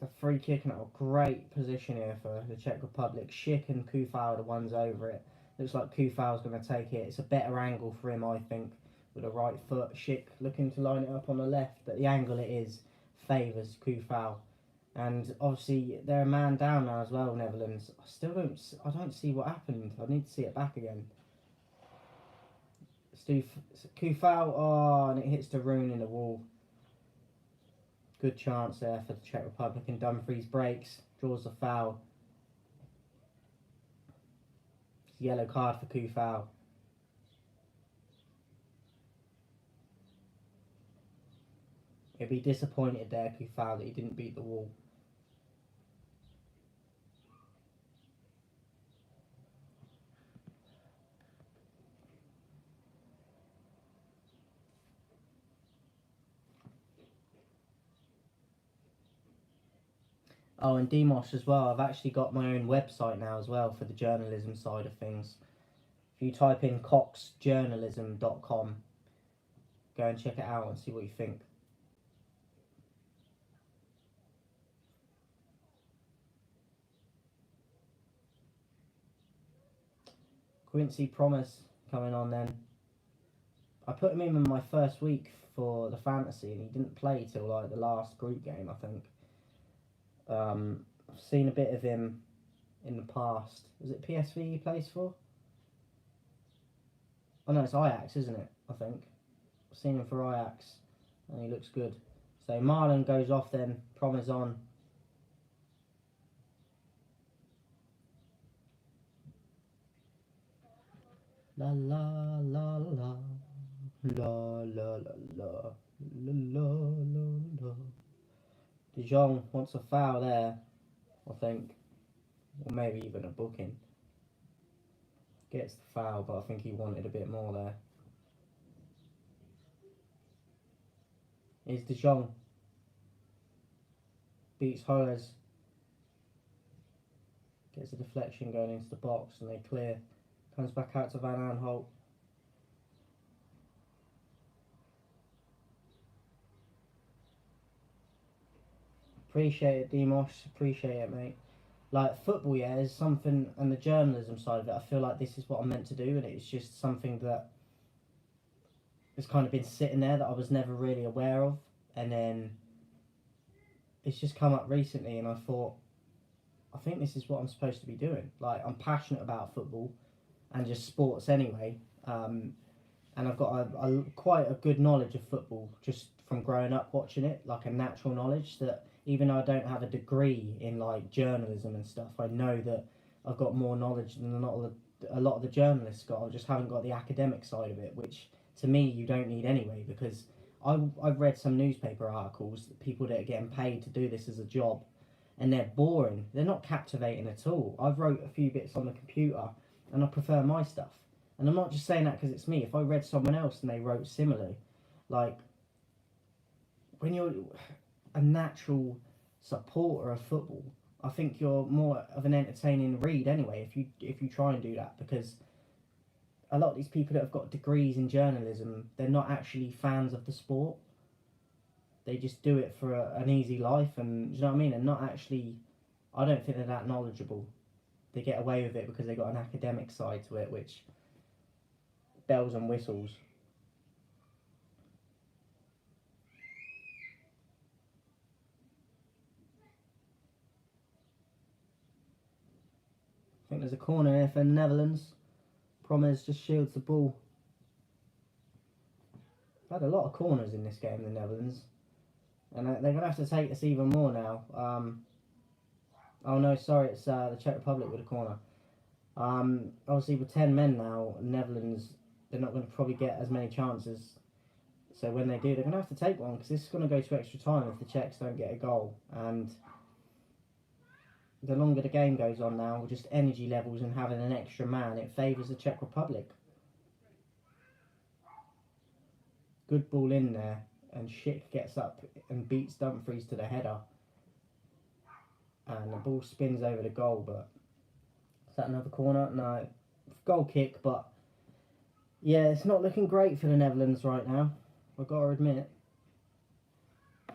The free kick in a great position here for the Czech Republic. Schick and Kufau are the ones over it. Looks like Kufau's going to take it. It's a better angle for him, I think, with a right foot. Schick looking to line it up on the left, but the angle it is favours Kufau. And obviously they're a man down now as well, Netherlands. I don't see what happened. I need to see it back again. Kufau, oh, and it hits the rune in the wall. Good chance there for the Czech Republic, and Dumfries breaks, draws the foul. Yellow card for Kufau. He'll be disappointed there, Kufau, that he didn't beat the wall. Oh, and Demos as well. I've actually got my own website now as well for the journalism side of things. If you type in coxjournalism.com, go and check it out and see what you think. Quincy Promise coming on then. I put him in my first week for the fantasy and he didn't play till like the last group game, I think. I've seen a bit of him in the past. Was it PSV he plays for? Oh no, it's Ajax, isn't it? I think. I've seen him for Ajax. and he looks good. So Marlon goes off then, Prom is on. La la la la la la la la la la la. De Jong wants a foul there, I think, or maybe even a booking. Gets the foul, but I think he wanted a bit more there. Here's De Jong. Beats Holes. Gets a deflection going into the box and they clear. Comes back out to Van Aanholt. Appreciate it, Demos. Appreciate it, mate. Like, football, yeah, is something, and the journalism side of it, I feel like this is what I'm meant to do, and it's just something that has kind of been sitting there that I was never really aware of, and then it's just come up recently, and I thought, I think this is what I'm supposed to be doing. Like, I'm passionate about football, and just sports anyway, and I've got quite a good knowledge of football, just from growing up watching it, like a natural knowledge that even though I don't have a degree in like journalism and stuff, I know that I've got more knowledge than a lot of the journalists got. I just haven't got the academic side of it, which to me you don't need anyway, because I've read some newspaper articles that people that are getting paid to do this as a job, and they're boring. They're not captivating at all. I've wrote a few bits on the computer, and I prefer my stuff. And I'm not just saying that because it's me. If I read someone else and they wrote similarly, like when you're a natural supporter of football, I think you're more of an entertaining read anyway if you try and do that, because a lot of these people that have got degrees in journalism, they're not actually fans of the sport. They just do it for an easy life, and you know what I mean? And not actually, I don't think they're that knowledgeable. They get away with it because they got an academic side to it, which bells and whistles. I think there's a corner here for the Netherlands. Promes just shields the ball. I've had a lot of corners in this game, the Netherlands. And they're going to have to take this even more now. Oh no, sorry, it's the Czech Republic with a corner. Obviously with 10 men now, Netherlands, they're not going to probably get as many chances. So when they do, they're going to have to take one, because this is going to go to extra time if the Czechs don't get a goal. And the longer the game goes on now, just energy levels and having an extra man, it favours the Czech Republic. Good ball in there, and Schick gets up and beats Dumfries to the header. And the ball spins over the goal, but is that another corner? No. Goal kick, but yeah, it's not looking great for the Netherlands right now, I've got to admit. I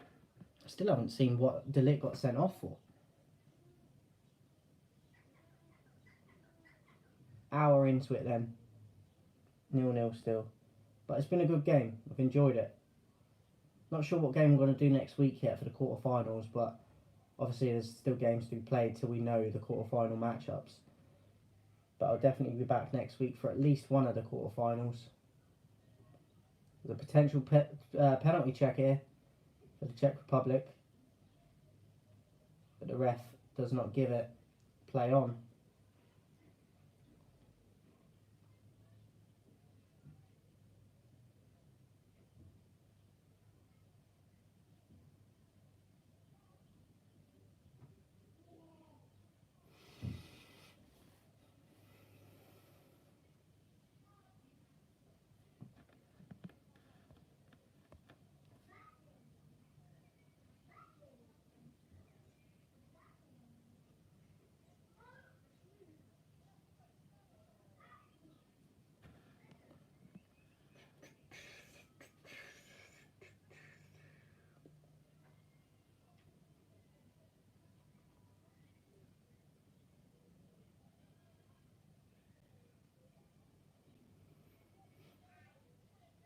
still haven't seen what De Ligt got sent off for. Hour into it then. 0-0 still. But it's been a good game. I've enjoyed it. Not sure what game I'm going to do next week yet for the quarterfinals, but obviously there's still games to be played till we know the quarterfinal matchups. But I'll definitely be back next week for at least one of the quarterfinals. There's a potential penalty check here for the Czech Republic, but the ref does not give it. Play on.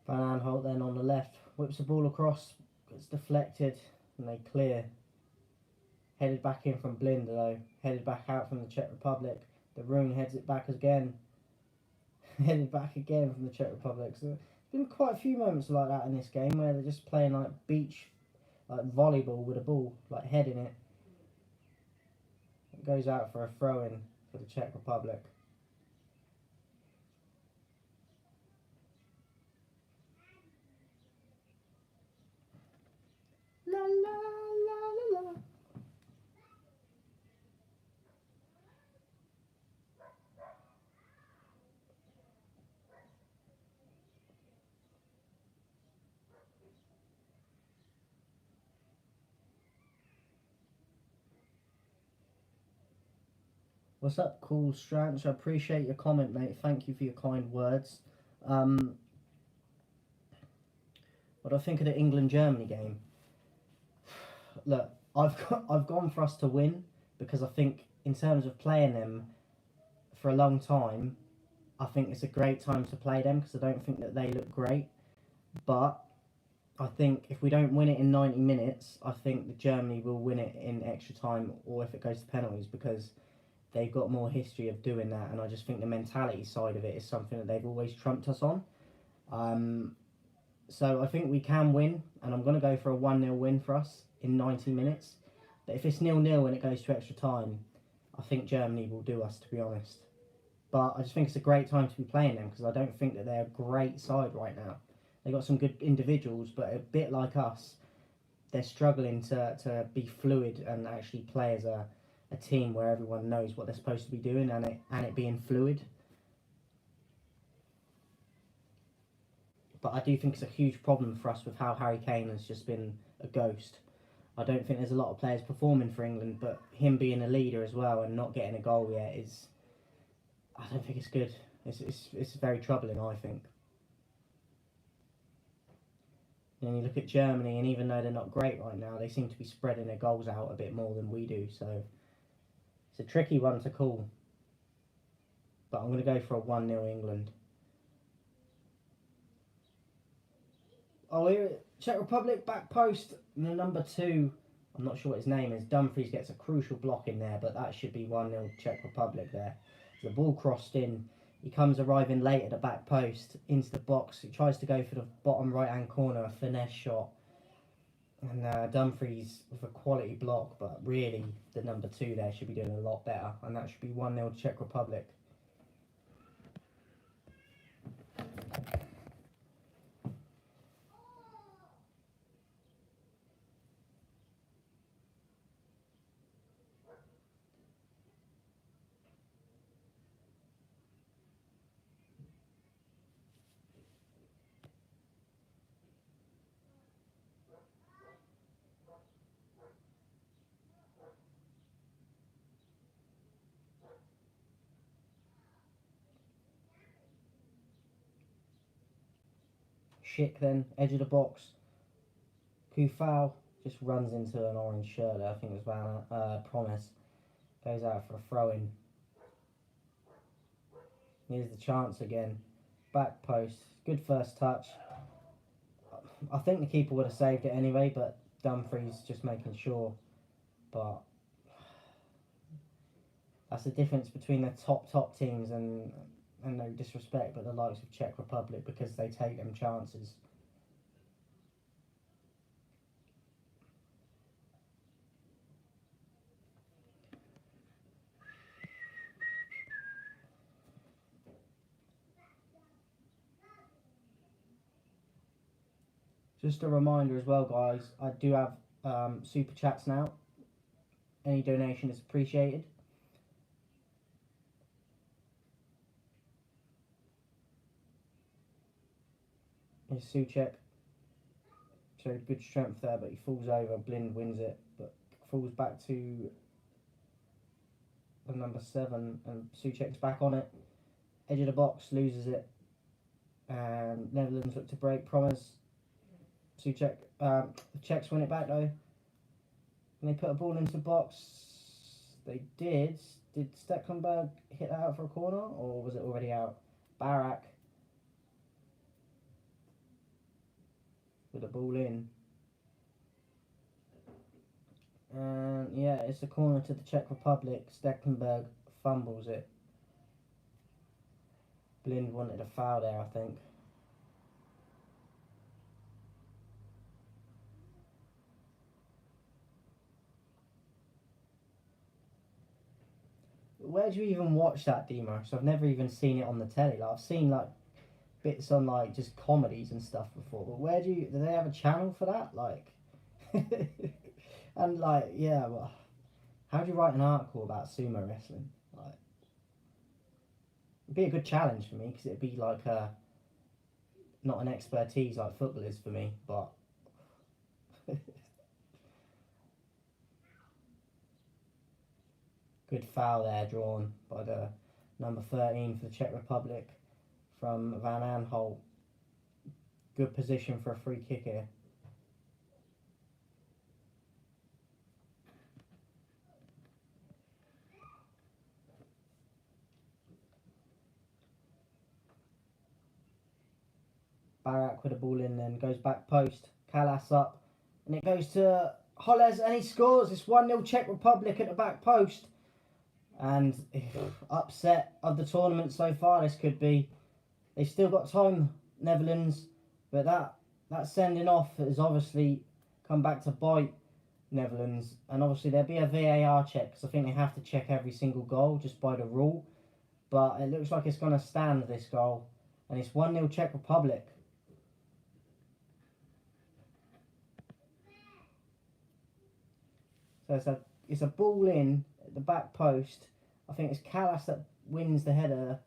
Van Aanholt then on the left, whips the ball across, gets deflected, and they clear. Headed back in from Blind though, headed back out from the Czech Republic. The Rune heads it back again. Headed back again from the Czech Republic. So been quite a few moments like that in this game where they're just playing like beach, like volleyball with a ball, like heading it. It goes out for a throw-in for the Czech Republic. La la la la la. What's up, Cool Stranch? I appreciate your comment, mate. Thank you for your kind words. What do I think of the England-Germany game? Look, I've gone for us to win because I think in terms of playing them for a long time, I think it's a great time to play them because I don't think that they look great. But I think if we don't win it in 90 minutes, I think that Germany will win it in extra time or if it goes to penalties because they've got more history of doing that, and I just think the mentality side of it is something that they've always trumped us on. So I think we can win, and I'm going to go for a 1-0 win for us in 90 minutes. But if it's 0-0 and it goes to extra time, I think Germany will do us, to be honest. But I just think it's a great time to be playing them because I don't think that they're a great side right now. They've got some good individuals, but a bit like us, they're struggling to be fluid and actually play as a team where everyone knows what they're supposed to be doing and it being fluid. But I do think it's a huge problem for us with how Harry Kane has just been a ghost. I don't think there's a lot of players performing for England, but him being a leader as well and not getting a goal yet is, I don't think it's good. It's very troubling, I think. And you look at Germany, and even though they're not great right now, they seem to be spreading their goals out a bit more than we do. So it's a tricky one to call. But I'm going to go for a 1-0 England. Oh, here, Czech Republic, back post. Number 2, I'm not sure what his name is. Dumfries gets a crucial block in there, but that should be 1-0 Czech Republic there. The ball crossed in. He comes arriving late at the back post, into the box. He tries to go for the bottom right-hand corner, a finesse shot. And Dumfries with a quality block, but really the number 2 there should be doing a lot better. And that should be 1-0 Czech Republic. Schick then, edge of the box. Kufau just runs into an orange shirt there. I think it was Promise. Goes out for a throw-in. Here's the chance again. Back post. Good first touch. I think the keeper would have saved it anyway, but Dumfries just making sure. But that's the difference between the top teams and no disrespect, but the likes of Czech Republic because they take them chances. Just a reminder as well, guys, I do have super chats now. Any donation is appreciated. Here's Souček. Showed good strength there, but he falls over. Blind wins it, but falls back to the number 7, and Souček's back on it. Edge of the box, loses it. And Netherlands look to break. Promise. Souček. The Czechs win it back though. And they put a ball into the box. They did. Did Stecklenburg hit that out for a corner, or was it already out? Barak with the ball in. And yeah, it's a corner to the Czech Republic. Stecklenburg fumbles it. Blind wanted a foul there, I think. where do you even watch that, Demo? So I've never even seen it on the telly. Like I've seen like bits on like just comedies and stuff before, but do they have a channel for that? Like, and like yeah, well, how do you write an article about sumo wrestling? Like, it'd be a good challenge for me because it'd be like not an expertise like football is for me, but. Good foul there drawn by the number 13 for the Czech Republic from Van Aanholt. Good position for a free kick here. Barak with the ball in, then goes back post. Kalas up, and it goes to Holles, and he scores. It's 1-0 Czech Republic at the back post. And upset of the tournament so far, this could be. They've still got time, Netherlands, but that sending off has obviously come back to bite Netherlands, and obviously there'll be a VAR check because I think they have to check every single goal just by the rule. But it looks like it's going to stand, this goal, and it's 1-0 Czech Republic. So it's a ball in at the back post. I think it's Kalas that wins the header,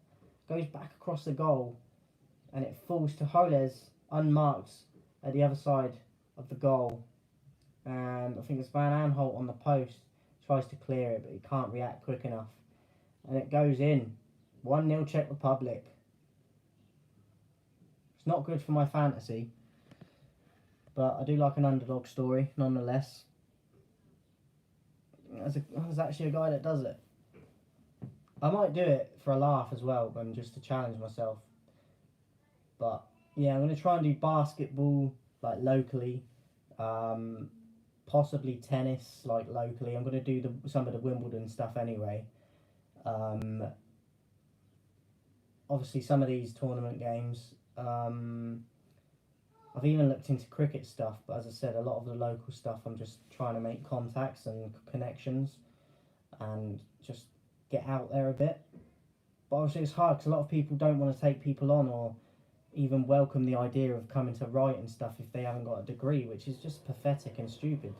goes back across the goal, and it falls to Holles unmarked at the other side of the goal. And I think it's Van Aanholt on the post, tries to clear it, but he can't react quick enough. And it goes in. 1-0 Czech Republic. It's not good for my fantasy, but I do like an underdog story nonetheless. There's actually a guy that does it. I might do it for a laugh as well, and just to challenge myself. But yeah, I'm going to try and do basketball like locally, possibly tennis like locally. I'm going to do some of the Wimbledon stuff anyway. Obviously some of these tournament games. I've even looked into cricket stuff, but as I said, a lot of the local stuff I'm just trying to make contacts and connections and just get out there a bit. But obviously it's hard because a lot of people don't want to take people on or even welcome the idea of coming to write and stuff if they haven't got a degree, which is just pathetic and stupid.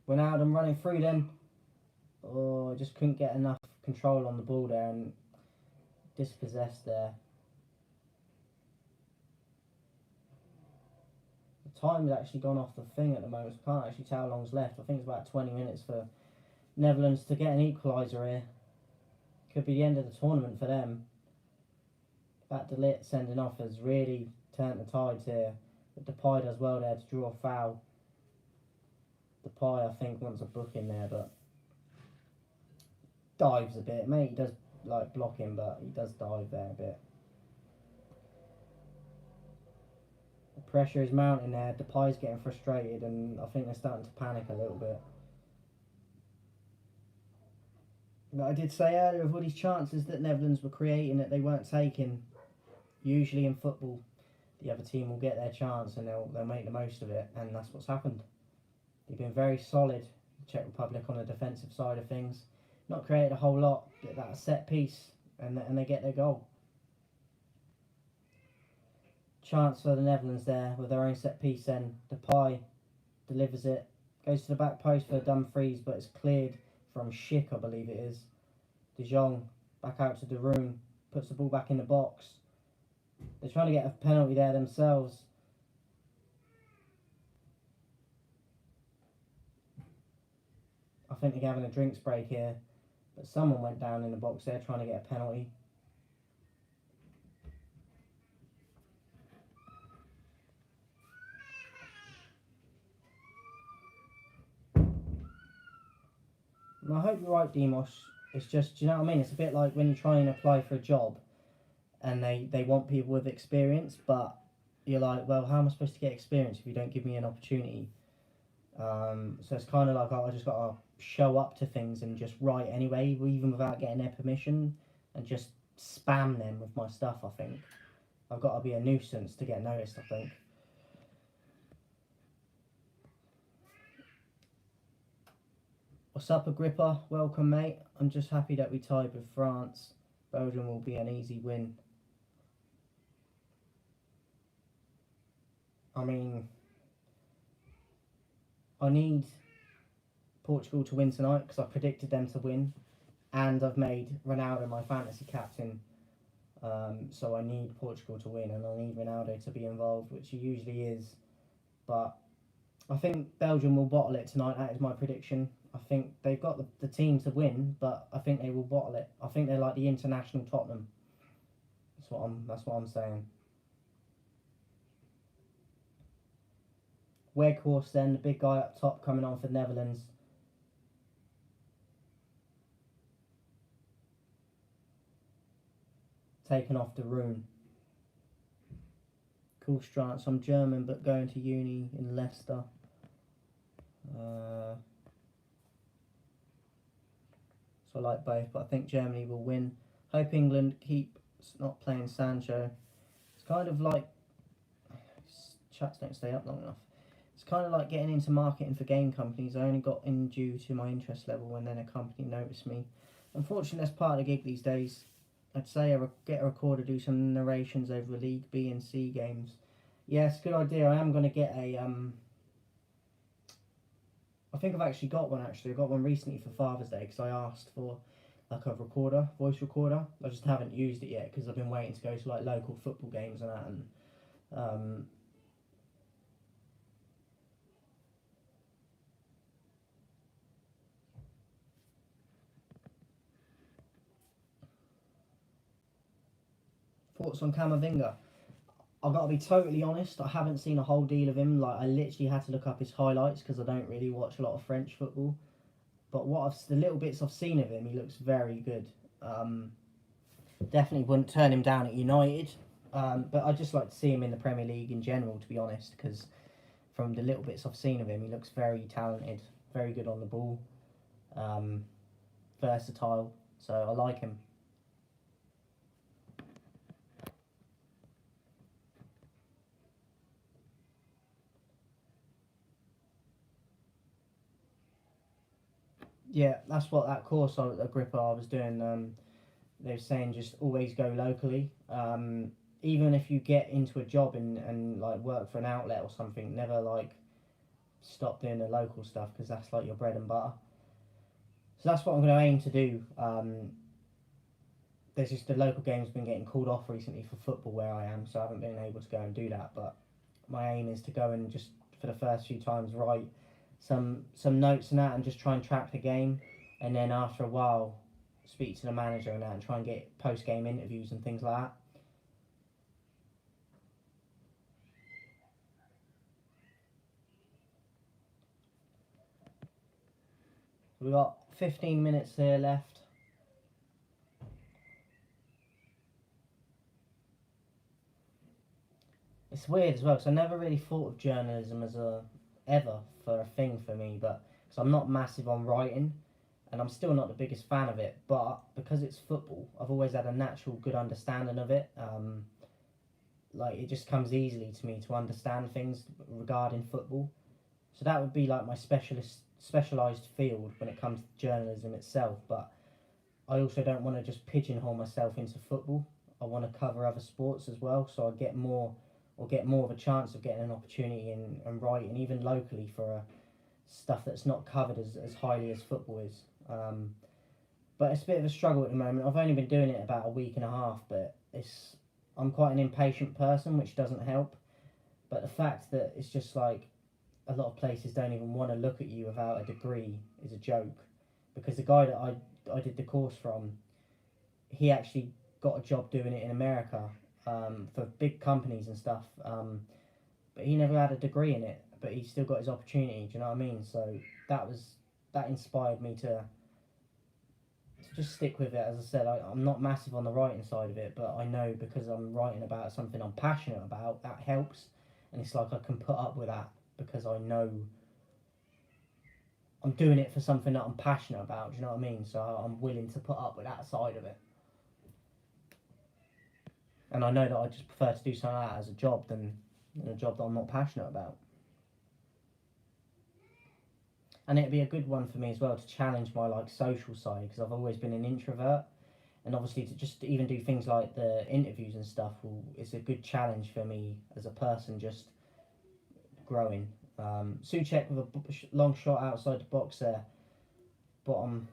Wijnaldum running through them. Oh, just couldn't get enough control on the ball there and dispossessed there. The time has actually gone off the thing at the moment, so I can't actually tell how long's left. I think it's about 20 minutes for Netherlands to get an equaliser here. Could be the end of the tournament for them. That De Ligt sending off has really turned the tides here. But Depay does well there to draw a foul. Depay, I think, wants a book in there, but dives a bit. Mate, he does like blocking, but he does dive there a bit. The pressure is mounting there. Depay's getting frustrated, and I think they're starting to panic a little bit. But I did say earlier, of all these chances that Netherlands were creating that they weren't taking, usually in football, the other team will get their chance and they'll make the most of it, and that's what's happened. They've been very solid, the Czech Republic, on the defensive side of things. Not created a whole lot, get that set piece, and they get their goal. Chance for the Netherlands there with their own set piece then. Depay delivers it, goes to the back post for Dumfries, but it's cleared from Schick, I believe it is. De Jong back out to De Roon, puts the ball back in the box. They're trying to get a penalty there themselves. I think they're having a drinks break here, but someone went down in the box there trying to get a penalty. And I hope you're right, Demos. It's just, do you know what I mean? It's a bit like when you try and apply for a job and they want people with experience, but you're like, well, how am I supposed to get experience if you don't give me an opportunity? So it's kind of like, I just got to show up to things and just write anyway, even without getting their permission, and just spam them with my stuff, I think. I've got to be a nuisance to get noticed, I think. What's up, Agrippa? Welcome, mate. I'm just happy that we tied with France. Belgium will be an easy win. I mean, I need Portugal to win tonight because I predicted them to win, and I've made Ronaldo my fantasy captain. So I need Portugal to win, and I need Ronaldo to be involved, which he usually is. But I think Belgium will bottle it tonight. That is my prediction. I think they've got the team to win, but I think they will bottle it. I think they're like the international Tottenham. That's what I'm saying. Weghorst then, the big guy up top coming on for the Netherlands. Taken off the Rune. Cool strance. I'm German but going to uni in Leicester. So I like both, but I think Germany will win. Hope England keep not playing Sancho. It's kind of like chats don't stay up long enough. It's kind of like getting into marketing for game companies. I only got in due to my interest level when then a company noticed me. Unfortunately, that's part of the gig these days. I'd say get a recorder, do some narrations over League B and C games. Yes, good idea. I am going to get a I think I've actually got one. I got one recently for Father's Day because I asked for like a recorder, voice recorder. I just haven't used it yet because I've been waiting to go to like local football games and that. And thoughts on Camavinga? I've got to be totally honest. I haven't seen a whole deal of him. Like I literally had to look up his highlights because I don't really watch a lot of French football. But the little bits I've seen of him, he looks very good. Definitely wouldn't turn him down at United. But I'd just like to see him in the Premier League in general, to be honest, because from the little bits I've seen of him, he looks very talented, very good on the ball, versatile. So I like him. Yeah, that's what that course Agrippa I was doing. They were saying just always go locally. Even if you get into a job and like work for an outlet or something, never like stop doing the local stuff because that's like your bread and butter. So that's what I'm going to aim to do. There's just the local games been getting called off recently for football where I am, so I haven't been able to go and do that. But my aim is to go and just for the first few times write some notes and that, and just try and track the game, and then after a while speak to the manager and that, and try and get post game interviews and things like that. We've got 15 minutes here left. It's weird as well because I never really thought of journalism as ever for a thing for me, but because I'm not massive on writing, and I'm still not the biggest fan of it, but because it's football, I've always had a natural good understanding of it. Like it just comes easily to me to understand things regarding football. So that would be like my specialised field when it comes to journalism itself. But I also don't want to just pigeonhole myself into football. I want to cover other sports as well, so I get more of a chance of getting an opportunity and writing even locally for stuff that's not covered as highly as football is. But it's a bit of a struggle at the moment. I've only been doing it about a week and a half, but I'm quite an impatient person, which doesn't help. But the fact that it's just like a lot of places don't even want to look at you without a degree is a joke. Because the guy that I did the course from, he actually got a job doing it in America for big companies and stuff. But he never had a degree in it, but he still got his opportunity. Do you know what I mean? So that inspired me to just stick with it. As I said, I'm not massive on the writing side of it, but I know because I'm writing about something I'm passionate about, that helps. And it's like I can put up with that because I know I'm doing it for something that I'm passionate about. Do you know what I mean? So I'm willing to put up with that side of it. And I know that I just prefer to do something like that as a job than a job that I'm not passionate about. and it'd be a good one for me as well to challenge my like social side, because I've always been an introvert, and obviously to just even do things like the interviews and stuff is a good challenge for me as a person, just growing. Souček with a long shot outside the box there, bottom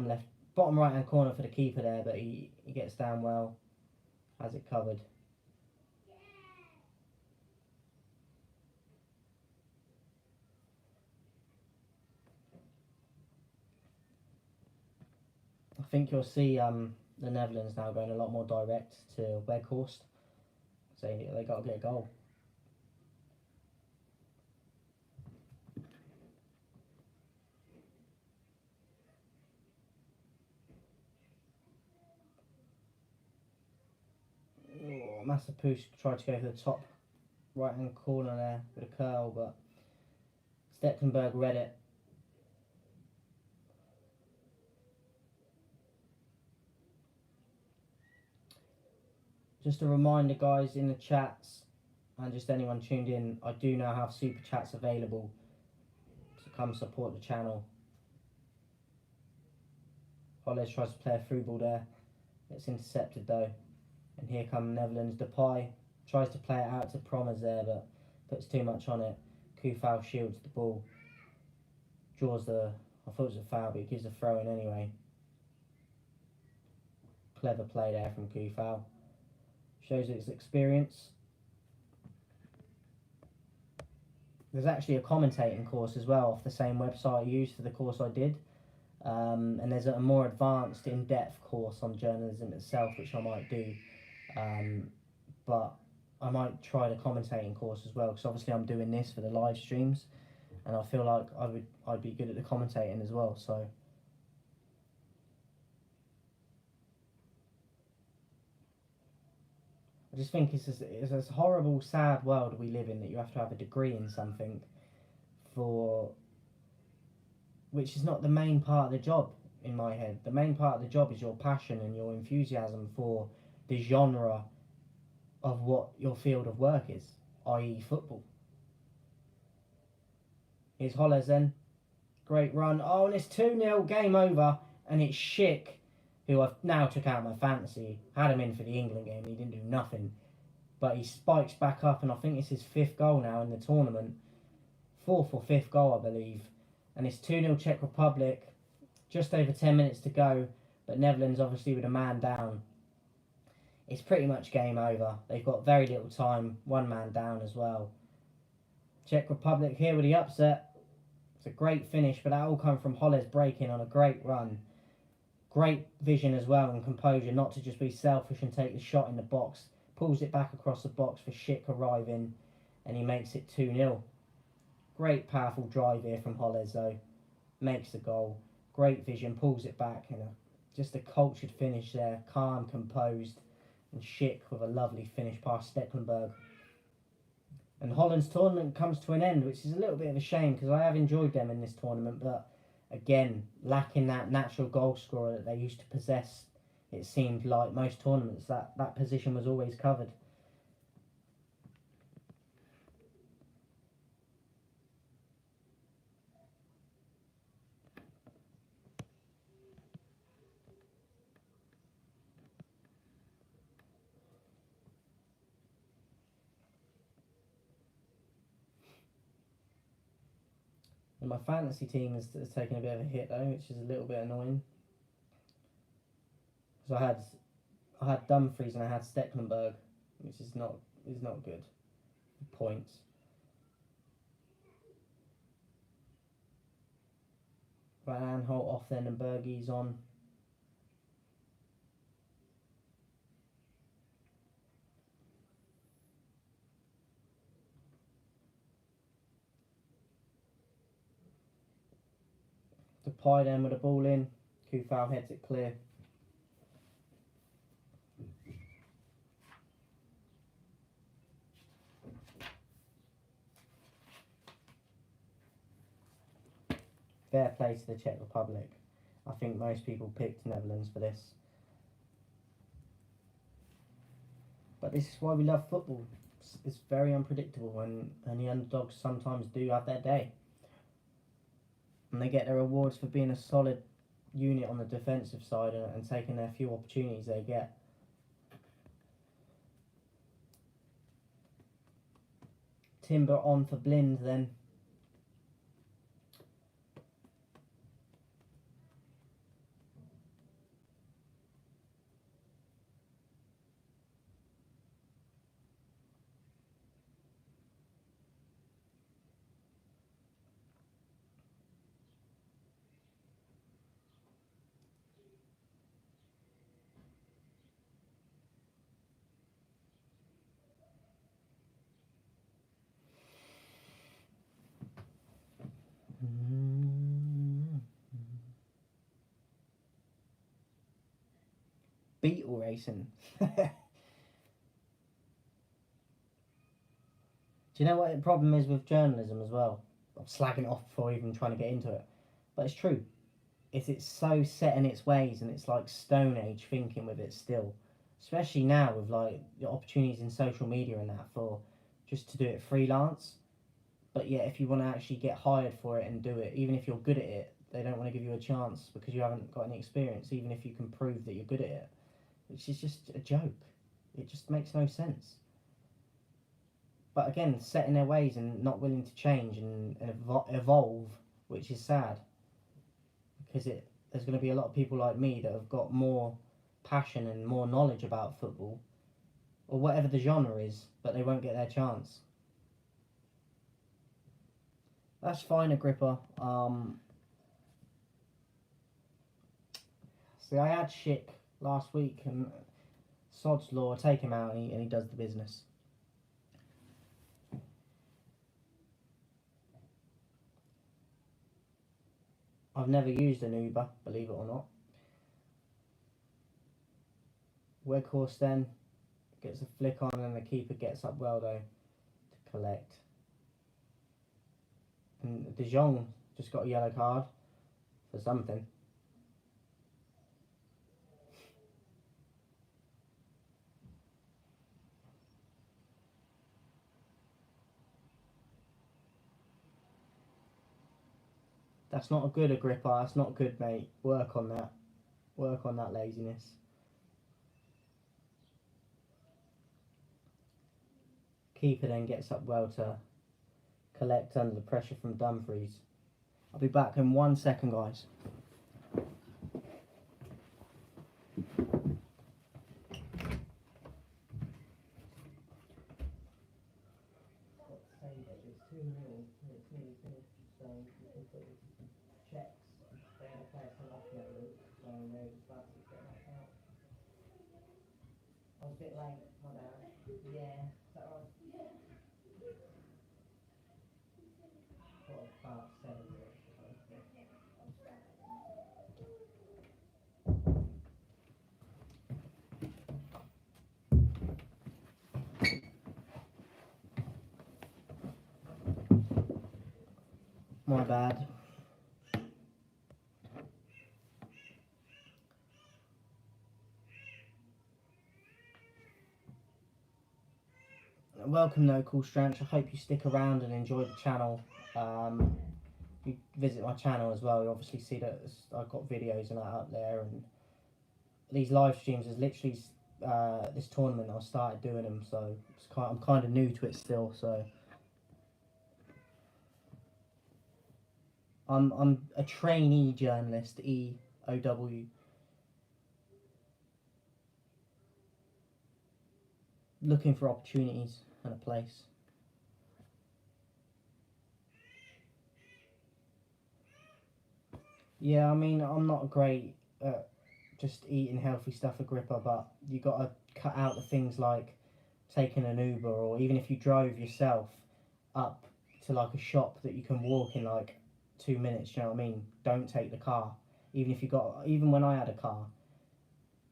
left, bottom right hand corner for the keeper there, but he gets down well, has it covered. I think you'll see the Netherlands now going a lot more direct to Weghorst, so they got to get a goal. Oh, Massapush tried to go for the top right hand corner there with a curl, but Stecklenburg read it. Just a reminder, guys, in the chats and just anyone tuned in, I do now have super chats available, so come support the channel. Holles tries to play a through ball there, it's intercepted though, and here come Netherlands. Depay tries to play it out to Promes there, but puts too much on it. Kufau shields the ball, draws the, I thought it was a foul, but he gives a throw in anyway. Clever play there from Kufau. Shows its experience. There's actually a commentating course as well off the same website I used for the course I did. And there's a more advanced, in-depth course on journalism itself, which I might do. But I might try the commentating course as well, because obviously I'm doing this for the live streams, and I feel like I'd be good at the commentating as well. So I just think it's a horrible, sad world we live in, that you have to have a degree in something for, which is not the main part of the job in my head. The main part of the job is your passion and your enthusiasm for the genre of what your field of work is, i.e. football. Here's Holles then. Great run. Oh, and it's 2-0, game over, and it's Schick, who I've now took out my fantasy. Had him in for the England game, he didn't do nothing. But he spikes back up, and I think it's his 5th goal now in the tournament. 4th or 5th goal, I believe. And it's 2-0 Czech Republic. Just over 10 minutes to go, but Netherlands obviously with a man down. It's pretty much game over. They've got very little time, one man down as well. Czech Republic here with the upset. It's a great finish, but that all come from Holles breaking on a great run. Great vision as well and composure, not to just be selfish and take the shot in the box. Pulls it back across the box for Schick arriving, and he makes it 2-0. Great powerful drive here from Holles though. Makes the goal. Great vision, pulls it back, and just a cultured finish there. Calm, composed, and Schick with a lovely finish past Stecklenburg. And Holland's tournament comes to an end, which is a little bit of a shame, because I have enjoyed them in this tournament, but again, lacking that natural goal scorer that they used to possess. It seemed like most tournaments that position was always covered. And my fantasy team has taken a bit of a hit though, which is a little bit annoying. Because I had Dumfries and I had Stecklenburg, which is not good. Points. Van Aanholt off then and Bergie's on. Depay then with the ball in. Kufau heads it clear. Fair play to the Czech Republic. I think most people picked Netherlands for this. But this is why we love football. It's very unpredictable, and the underdogs sometimes do have their day. and they get their rewards for being a solid unit on the defensive side and taking their few opportunities they get. Timber on for Blind then. Beetle racing. Do you know what the problem is with journalism as well? I'm slagging it off before even trying to get into it, but it's true. It's so set in its ways, and it's like Stone Age thinking with it still, especially now with like the opportunities in social media and that for just to do it freelance. But yeah, if you want to actually get hired for it and do it, even if you're good at it, they don't want to give you a chance because you haven't got any experience, even if you can prove that you're good at it, which is just a joke. It just makes no sense. But again, set in their ways and not willing to change and evolve, which is sad. Because there's going to be a lot of people like me that have got more passion and more knowledge about football, or whatever the genre is, but they won't get their chance. That's fine, Agrippa. See, I had Schick last week, and sod's law, take him out and he does the business. I've never used an Uber, believe it or not. Weghorst then gets a flick on and the keeper gets up well though to collect. And De Jong just got a yellow card for something. That's not a good, Agrippa. That's not good, mate. Work on that. Work on that laziness. Keeper then gets up well to collect under the pressure from Dumfries. I'll be back in 1 second, guys. It's 2-0 and it's nearly finished, so you can put the Czechs. They had a player sent off the other week, so they're just about to get back out. I was a bit late, my bad. Yeah, is that right? Yeah. What about 7 minutes or something? My bad. Welcome, No Cool Stranch. I hope you stick around and enjoy the channel. If you visit my channel as well, you obviously see that I've got videos and that up there, and these live streams is literally this tournament I started doing them, so I'm kind of new to it still. So I'm a trainee journalist, EOW, looking for opportunities and a place. Yeah, I mean, I'm not great at just eating healthy stuff, Agrippa, but you got to cut out the things like taking an Uber, or even if you drove yourself up to like a shop that you can walk in like 2 minutes, you know what I mean? Don't take the car. Even when I had a car,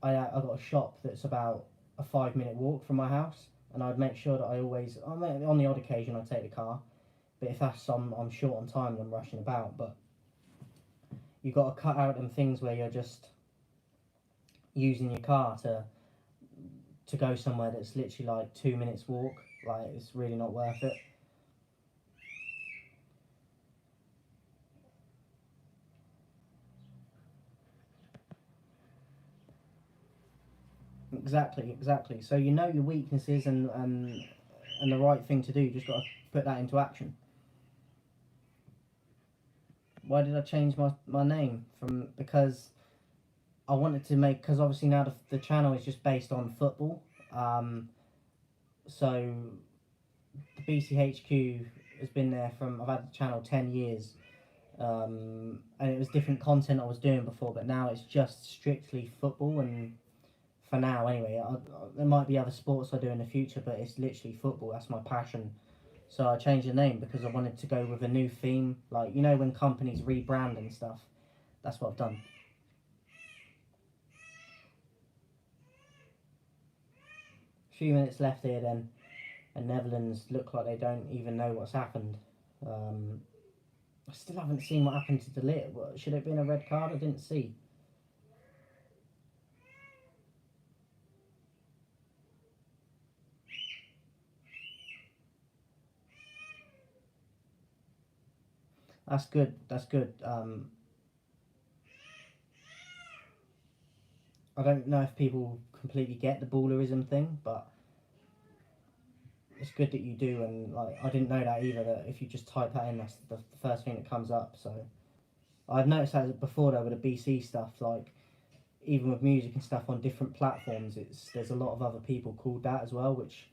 I got a shop that's about a 5-minute walk from my house, and I'd make sure that on the odd occasion I'd take the car, but if that's I'm short on time and I'm rushing about, but you got to cut out them things where you're just using your car to go somewhere that's literally like 2 minutes walk. Like, it's really not worth it. Exactly. So you know your weaknesses and the right thing to do. You just got to put that into action. Why did I change my name from? Because I wanted to make, because obviously now the channel is just based on football. So the BCHQ has been there from, I've had the channel 10 years. And it was different content I was doing before, but now it's just strictly football. And for now anyway, there might be other sports I do in the future, but it's literally football. That's my passion. So I changed the name because I wanted to go with a new theme, like, you know, when companies rebrand and stuff. That's what I've done. A few minutes left here then, and Netherlands look like they don't even know what's happened. I still haven't seen what happened to De Ligt. Should it have been a red card? I didn't see. That's good. That's good. I don't know if people completely get the ballerism thing, but it's good that you do. And like, I didn't know that either. That if you just type that in, that's the first thing that comes up. So I've noticed that before though with the BC stuff, like even with music and stuff on different platforms, there's a lot of other people called that as well, which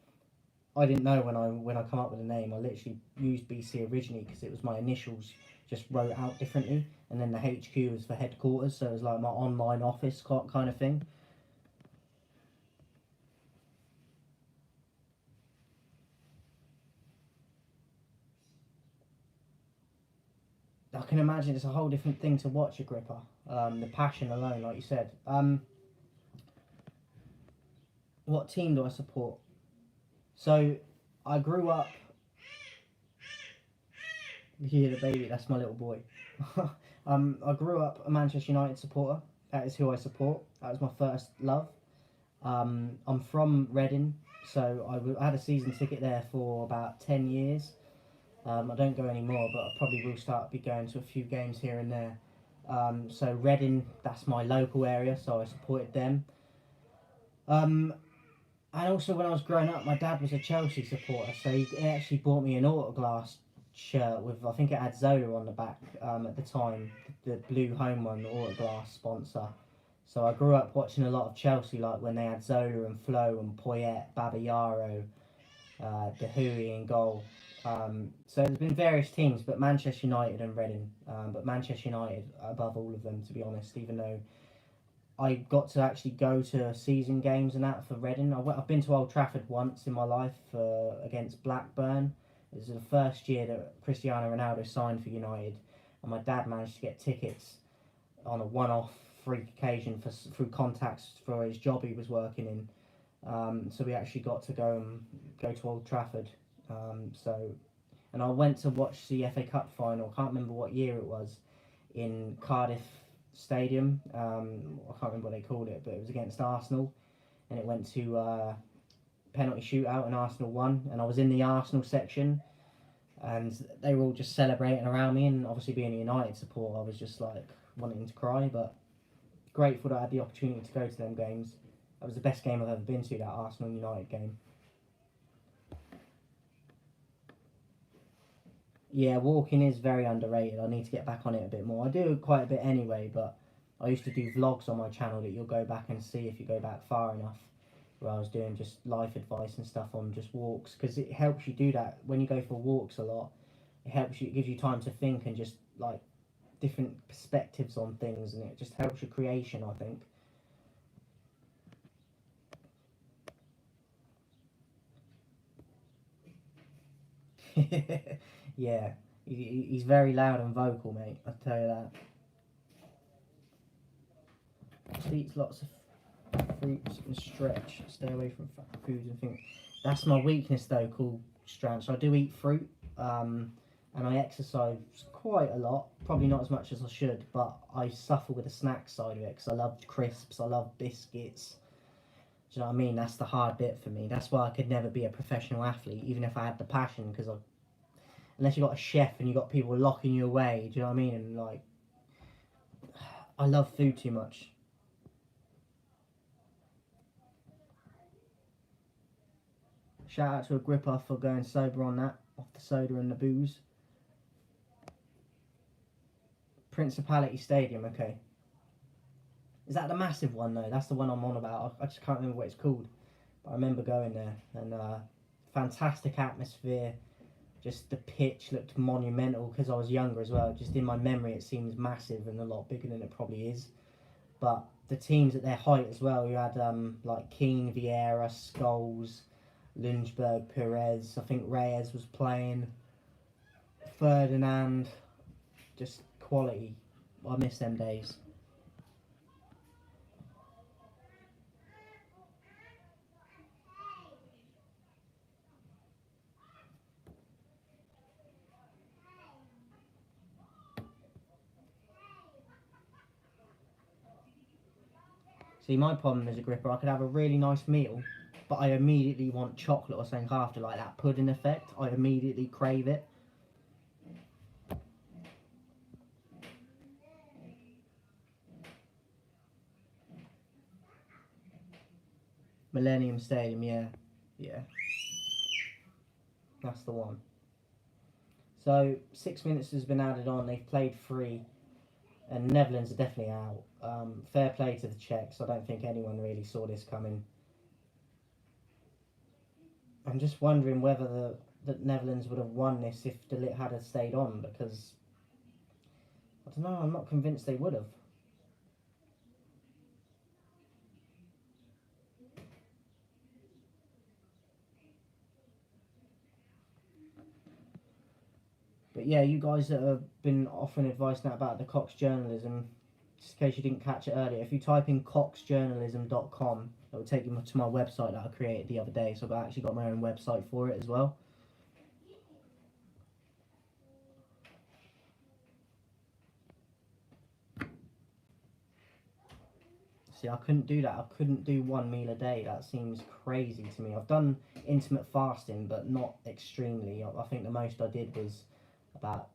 I didn't know when I come up with the name. I literally used BC originally because it was my initials just wrote out differently, and then the HQ was for headquarters, so it was like my online office kind of thing. I can imagine it's a whole different thing to watch Agrippa. The passion alone, like you said. What team do I support? So I grew up. Yeah, the baby. That's my little boy. I grew up a Manchester United supporter. That is who I support. That was my first love. I'm from Reading, so I had a season ticket there for about 10 years. I don't go anymore, but I probably will be going to a few games here and there. So Reading, that's my local area, so I supported them. And also when I was growing up, my dad was a Chelsea supporter, so he actually bought me an autoglass shirt with, I think it had Zola on the back at the time, the blue home one, the autoglass sponsor. So I grew up watching a lot of Chelsea, like when they had Zola and Flo and Poyet, Babayaro, De Hui in goal. So there's been various teams, but Manchester United and Reading. But Manchester United above all of them, to be honest, even though I got to actually go to season games and that for Reading. I've been to Old Trafford once in my life against Blackburn. It was the first year that Cristiano Ronaldo signed for United, and my dad managed to get tickets on a one-off freak occasion through contacts for his job he was working in. So we actually got to go to Old Trafford. And I went to watch the FA Cup final. I can't remember what year it was, in Cardiff Stadium. I can't remember what they called it, but it was against Arsenal, and it went to penalty shootout, and Arsenal won. And I was in the Arsenal section, and they were all just celebrating around me. And obviously, being a United supporter, I was just like wanting to cry, but grateful that I had the opportunity to go to them games. That was the best game I've ever been to, that Arsenal United game. Yeah, walking is very underrated. I need to get back on it a bit more. I do quite a bit anyway, but I used to do vlogs on my channel that you'll go back and see if you go back far enough, where I was doing just life advice and stuff on just walks, because it helps you do that when you go for walks a lot. It helps you, it gives you time to think and just like different perspectives on things, and it just helps your creation, I think. Yeah, he's very loud and vocal, mate. I tell you that. Just eats lots of fruits and stretch. Stay away from foods and things. That's my weakness though, called strength. So I do eat fruit, and I exercise quite a lot. Probably not as much as I should, but I suffer with the snack side of it because I love crisps, I love biscuits. Do you know what I mean? That's the hard bit for me. That's why I could never be a professional athlete, even if I had the passion, because unless you got a chef and you got people locking you away, do you know what I mean? And like, I love food too much. Shout out to Agrippa for going sober on that, off the soda and the booze. Principality Stadium, okay. Is that the massive one though? That's the one I'm on about. I just can't remember what it's called. But I remember going there, and fantastic atmosphere. Just the pitch looked monumental because I was younger as well. Just in my memory it seems massive and a lot bigger than it probably is. But the teams at their height as well, you had like Keane, Vieira, Scholes, Lundberg, Perez, I think Reyes was playing, Ferdinand, just quality. I miss them days. See, my problem is, Agrippa, I could have a really nice meal, but I immediately want chocolate or something after, like that pudding effect. I immediately crave it. Millennium Stadium, yeah. That's the one. So 6 minutes has been added on. They've played 3, and Netherlands are definitely out. Fair play to the Czechs. I don't think anyone really saw this coming. I'm just wondering whether the Netherlands would have won this if De Ligt had stayed on, because I don't know. I'm not convinced they would have. But yeah, you guys that have been offering advice now about the Cox journalism, just in case you didn't catch it earlier, if you type in coxjournalism.com, it will take you to my website that I created the other day. So I've actually got my own website for it as well. See, I couldn't do that. I couldn't do 1 meal a day. That seems crazy to me. I've done intermittent fasting, but not extremely. I think the most I did was about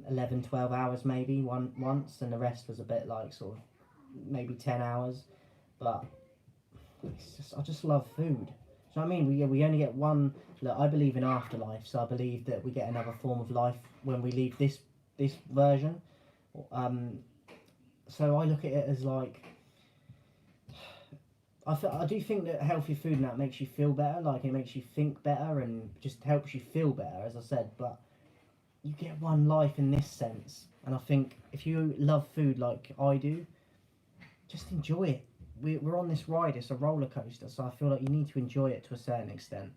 11, 12 hours maybe once, and the rest was a bit like sort of maybe 10 hours. But it's just, I just love food. So I mean, we only get one. Look, I believe in afterlife, so I believe that we get another form of life when we leave this version. So I look at it as like, I do think that healthy food and that makes you feel better. Like, it makes you think better and just helps you feel better, as I said. But you get one life in this sense, and I think if you love food like I do, just enjoy it. We're on this ride. It's a roller coaster, so I feel like you need to enjoy it to a certain extent.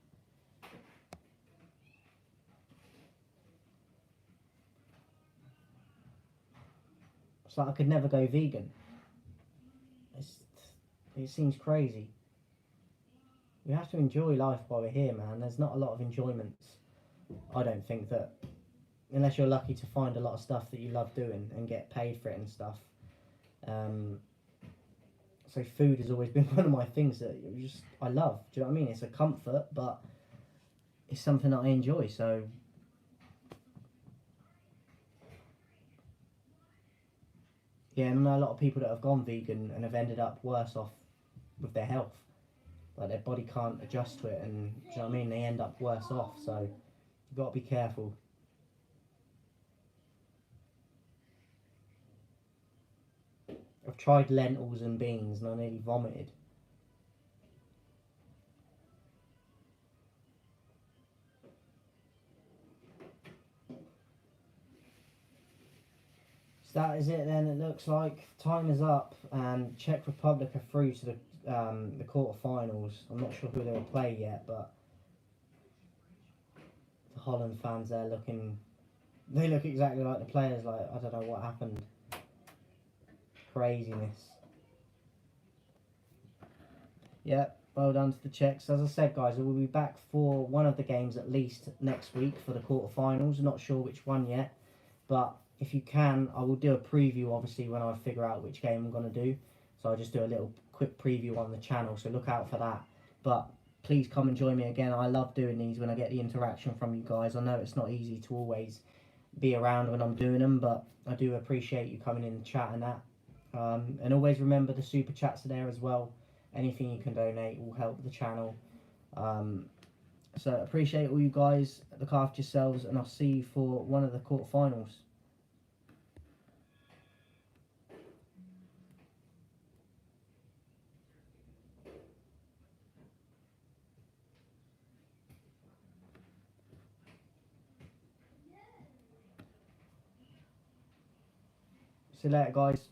It's like I could never go vegan. It seems crazy. We have to enjoy life while we're here, man. There's not a lot of enjoyments. I don't think that, unless you're lucky to find a lot of stuff that you love doing and get paid for it and stuff. So food has always been one of my things that I love. Do you know what I mean? It's a comfort, but it's something that I enjoy. So yeah, and I know a lot of people that have gone vegan and have ended up worse off with their health. Like, their body can't adjust to it, and do you know what I mean? They end up worse off. So you've got to be careful. I've tried lentils and beans and I nearly vomited. So that is it then. It looks like time is up, and Czech Republic are through to the quarterfinals. I'm not sure who they will play yet, but the Holland fans there they look exactly like the players. Like, I don't know what happened. Craziness. Yeah, well done to the Czechs. As I said, guys, we'll be back for one of the games at least next week for the quarterfinals. Not sure which one yet, but if you can, I will do a preview, obviously, when I figure out which game I'm going to do. So I'll just do a little quick preview on the channel, so look out for that. But please come and join me again. I love doing these when I get the interaction from you guys. I know it's not easy to always be around when I'm doing them, but I do appreciate you coming in and chatting that. And always remember, the super chats are there as well. Anything you can donate will help the channel. So appreciate all you guys. Look after yourselves, and I'll see you for one of the quarterfinals. See you later, guys.